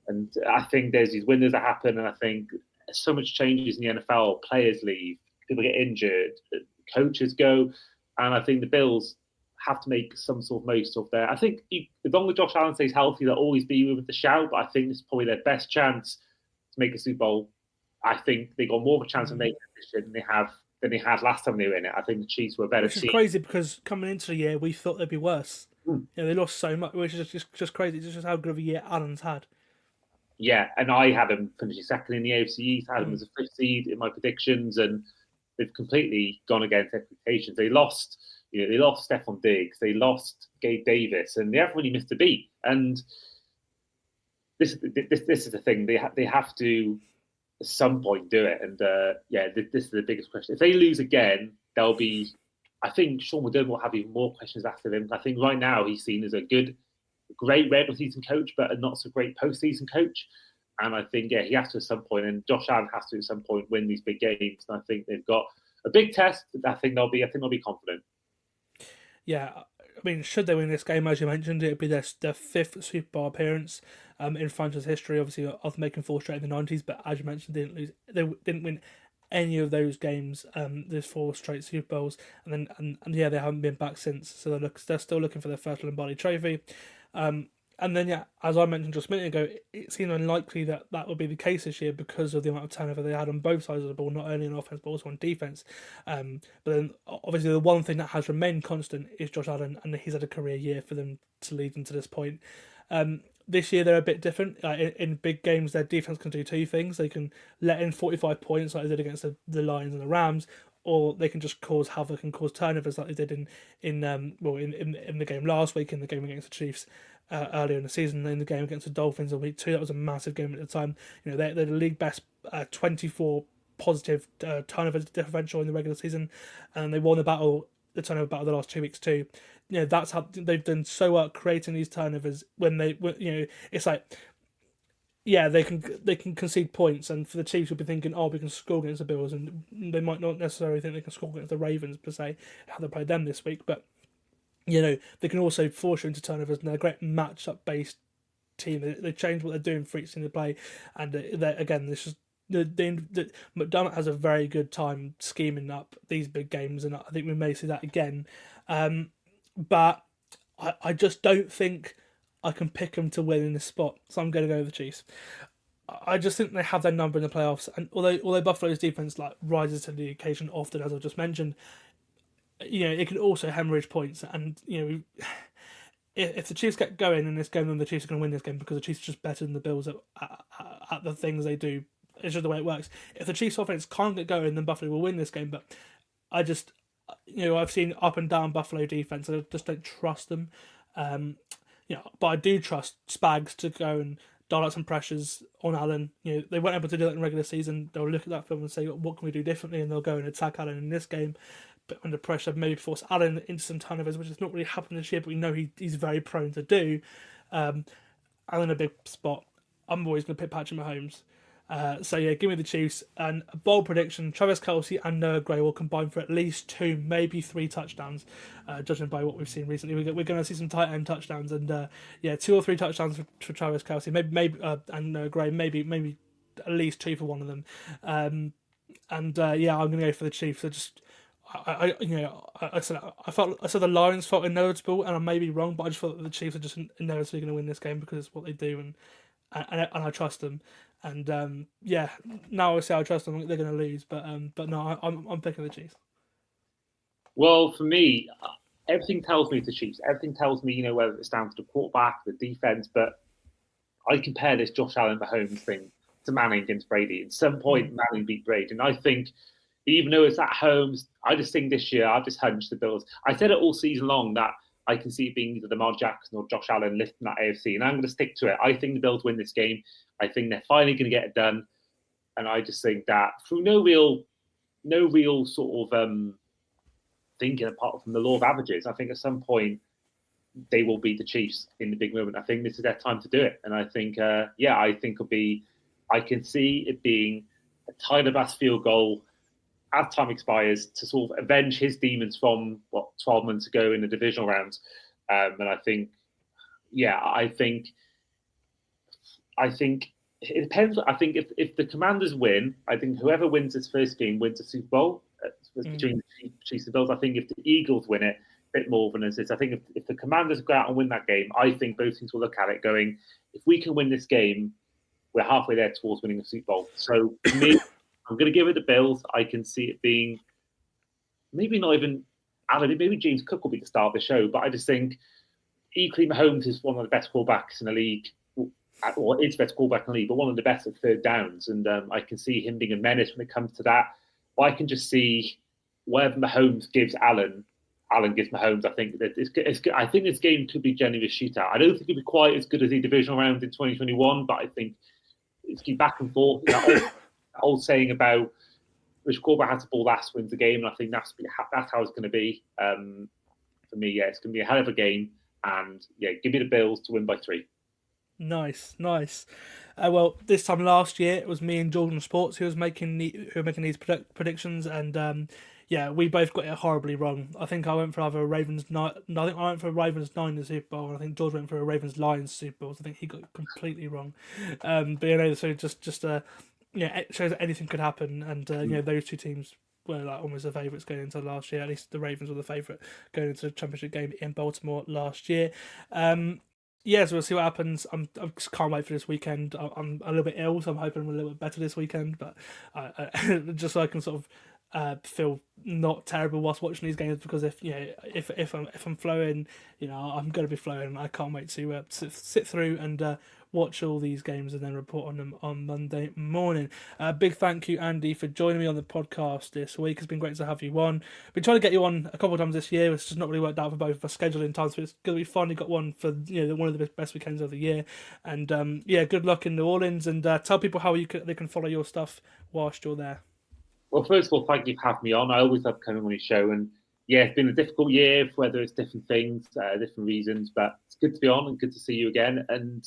And I think there's these windows that happen, and I think so much changes in the NFL. Players leave, people get injured, coaches go, and I think the Bills have to make some sort of most of their. I think as long as Josh Allen stays healthy, they'll always be with the shout. But I think this is probably their best chance to make a Super Bowl. I think they got more of a chance of making it this year than they had last time they were in it. I think the Chiefs were a better team. Which is crazy because coming into the year, we thought they'd be worse. They lost so much, which is just crazy. It's just how good of a year Allen's had. Yeah, and I had them finishing 2nd in the AFC East. I had them as a 5th seed in my predictions, and they've completely gone against expectations. They lost Stephon Diggs, they lost Gabe Davis, and they haven't really missed a beat. And this is the thing. They have to at some point do it. And this is the biggest question. If they lose again, there'll be. I think Sean McDermott will have even more questions after him. I think right now he's seen as a great regular season coach, but a not so great postseason coach. And I think he has to at some point, and Josh Allen has to at some point win these big games. And I think they've got a big test. I think they'll be confident. yeah, I mean, should they win this game, as you mentioned, it would be their fifth Super Bowl appearance in franchise history. Obviously, after making 4 straight in the 90s, but as you mentioned, they didn't win any of those games. There's 4 straight Super Bowls, and yeah, they haven't been back since. So they're still looking for their first Lombardi Trophy. And then, yeah, as I mentioned just a minute ago, it seemed unlikely that would be the case this year because of the amount of turnover they had on both sides of the ball, not only on offense but also on defense. But then, obviously, the one thing that has remained constant is Josh Allen, and he's had a career year for them to lead them to this point. This year, they're a bit different. In big games, their defense can do 2 things. They can let in 45 points like they did against the Lions and the Rams, or they can just cause havoc and cause turnovers like they did in the game last week, in the game against the Chiefs earlier in the season, in the game against the Dolphins in week 2. That was a massive game at the time. You know, they're the league best 24 positive turnover differential in the regular season, and they won the turnover battle the last 2 weeks too. You know, that's how they've done so well creating these turnovers. It's like, yeah, they can concede points, and for the Chiefs, we'll be thinking, oh, we can score against the Bills, and they might not necessarily think they can score against the Ravens per se, how they played them this week, but you know, they can also force you into turnovers, and they're a great matchup based team. They change what they're doing for each single play, and again, this is McDermott has a very good time scheming up these big games, and I think we may see that again. But I just don't think I can pick them to win in this spot, so I'm going to go with the Chiefs. I just think they have their number in the playoffs, and although Buffalo's defense rises to the occasion often, as I just mentioned, you know, it can also hemorrhage points, and you know, if the Chiefs get going in this game, then the Chiefs are going to win this game because the Chiefs are just better than the Bills at the things they do. It's just the way it works. If the Chiefs offense can't get going, then Buffalo will win this game. But I just, you know, I've seen up and down Buffalo defense, and I just don't trust them. You know, but I do trust Spags to go and dial out some pressures on Allen. You know, they weren't able to do that in regular season. They'll look at that film and say, what can we do differently? And they'll go and attack Allen in this game. But under pressure, maybe force Allen into some turnovers, which has not really happened this year, but we know he's very prone to do. Allen a big spot. I'm always going to pick Patrick Mahomes. So yeah, give me the Chiefs. And a bold prediction, Travis Kelce and Noah Gray will combine for at least 2, maybe 3 touchdowns, judging by what we've seen recently. We're going to see some tight end touchdowns, and 2 or 3 touchdowns for Travis Kelce, maybe and Noah Gray, maybe at least 2 for one of them. I'm going to go for the Chiefs. So just I said the Lions felt inevitable, and I may be wrong, but I just felt that the Chiefs are just inevitably going to win this game because it's what they do, and I trust them. And now I say I trust them, they're going to lose, but no, I'm picking the Chiefs. Well, for me, everything tells me it's the Chiefs. Everything tells me, you know, whether it's down to the quarterback, the defense, but I compare this Josh Allen Mahomes thing to Manning against Brady. At some point, Manning beat Brady, and I think, even though it's at home, I just think this year, I've just hunched the Bills. I said it all season long that I can see it being either Lamar Jackson or Josh Allen lifting that AFC, and I'm going to stick to it. I think the Bills win this game. I think they're finally going to get it done, and I just think that through no real sort of thinking apart from the law of averages, I think at some point they will beat the Chiefs in the big moment. I think this is their time to do it, and I think I can see it being a Tyler Bass field goal as time expires to sort of avenge his demons from 12 months ago in the divisional round. And I think it depends. I think if the Commanders win, I think whoever wins this first game wins the Super Bowl between the Chiefs and Bills. I think if the Eagles win it, a bit more than this is. I think if the Commanders go out and win that game, I think both teams will look at it going, if we can win this game, we're halfway there towards winning the Super Bowl. So for me, I'm going to give it the Bills. I can see it being maybe not even Allen. Maybe James Cook will be the star of the show. But I just think equally Mahomes is one of the best quarterbacks in the league, or is the best quarterback in the league, but one of the best at third downs. And I can see him being a menace when it comes to that. But I can just see wherever Mahomes gives Allen gives Mahomes. I think that I think this game could be genuinely a shootout. I don't think it'll be quite as good as the divisional round in 2021, but I think it's going back and forth. Old saying about which quarterback has the ball last wins the game, and I think that's how it's going to be. For me, it's going to be a hell of a game, and give me the Bills to win by 3. Nice. Well, this time last year it was me and Jordan Sports who were making these predictions, and yeah, we both got it horribly wrong. I think I went for either a Ravens 9. No, I think I went for a Ravens 9 in the Super Bowl, and I think George went for a Ravens Lions Super Bowl. So I think he got it completely wrong. But so just it shows that anything could happen, and those two teams were like almost the favourites going into last year. At least the Ravens were the favourite going into the championship game in Baltimore last year. So we'll see what happens. I just can't wait for this weekend. I'm a little bit ill, so I'm hoping I'm a little bit better this weekend. But just so I can sort of feel not terrible whilst watching these games, because if I'm flowing, I'm going to be flowing. I can't wait to sit through and watch all these games and then report on them on Monday morning. Big thank you, Andy, for joining me on the podcast this week. It's been great to have you on. Been trying to get you on a couple of times this year. It's just not really worked out for both of us scheduling times, but it's good that we finally got one for one of the best weekends of the year. And good luck in New Orleans, and tell people how they can follow your stuff whilst you're there. Well, first of all, thank you for having me on. I always love coming on your show, and it's been a difficult year, whether it's different things, different reasons, but it's good to be on and good to see you again. And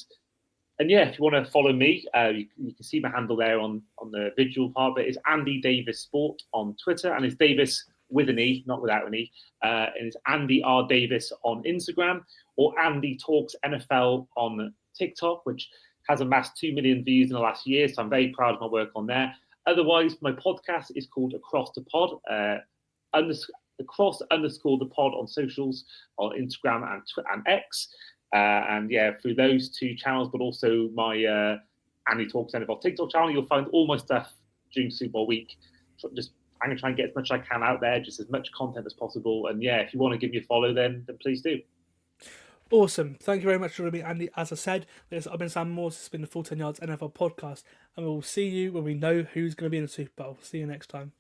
if you want to follow me, you can see my handle there on the visual part, but it's Andy Davies Sport on Twitter, and it's Davis with an E, not without an E. And it's Andy R. Davis on Instagram, or Andy Talks NFL on TikTok, which has amassed 2 million views in the last year, so I'm very proud of my work on there. Otherwise, my podcast is called Across the Pod, _the pod on socials, on Instagram and X. Through those two channels, but also my Andy Talks NFL TikTok channel, you'll find all my stuff during Super Bowl week. So I'm going to try and get as much as I can out there, just as much content as possible. And if you want to give me a follow, then please do. Awesome. Thank you very much for being Andy. As I said, I've been Sam Morse. It's been the Full 10 Yards NFL podcast, and we'll see you when we know who's going to be in the Super Bowl. See you next time.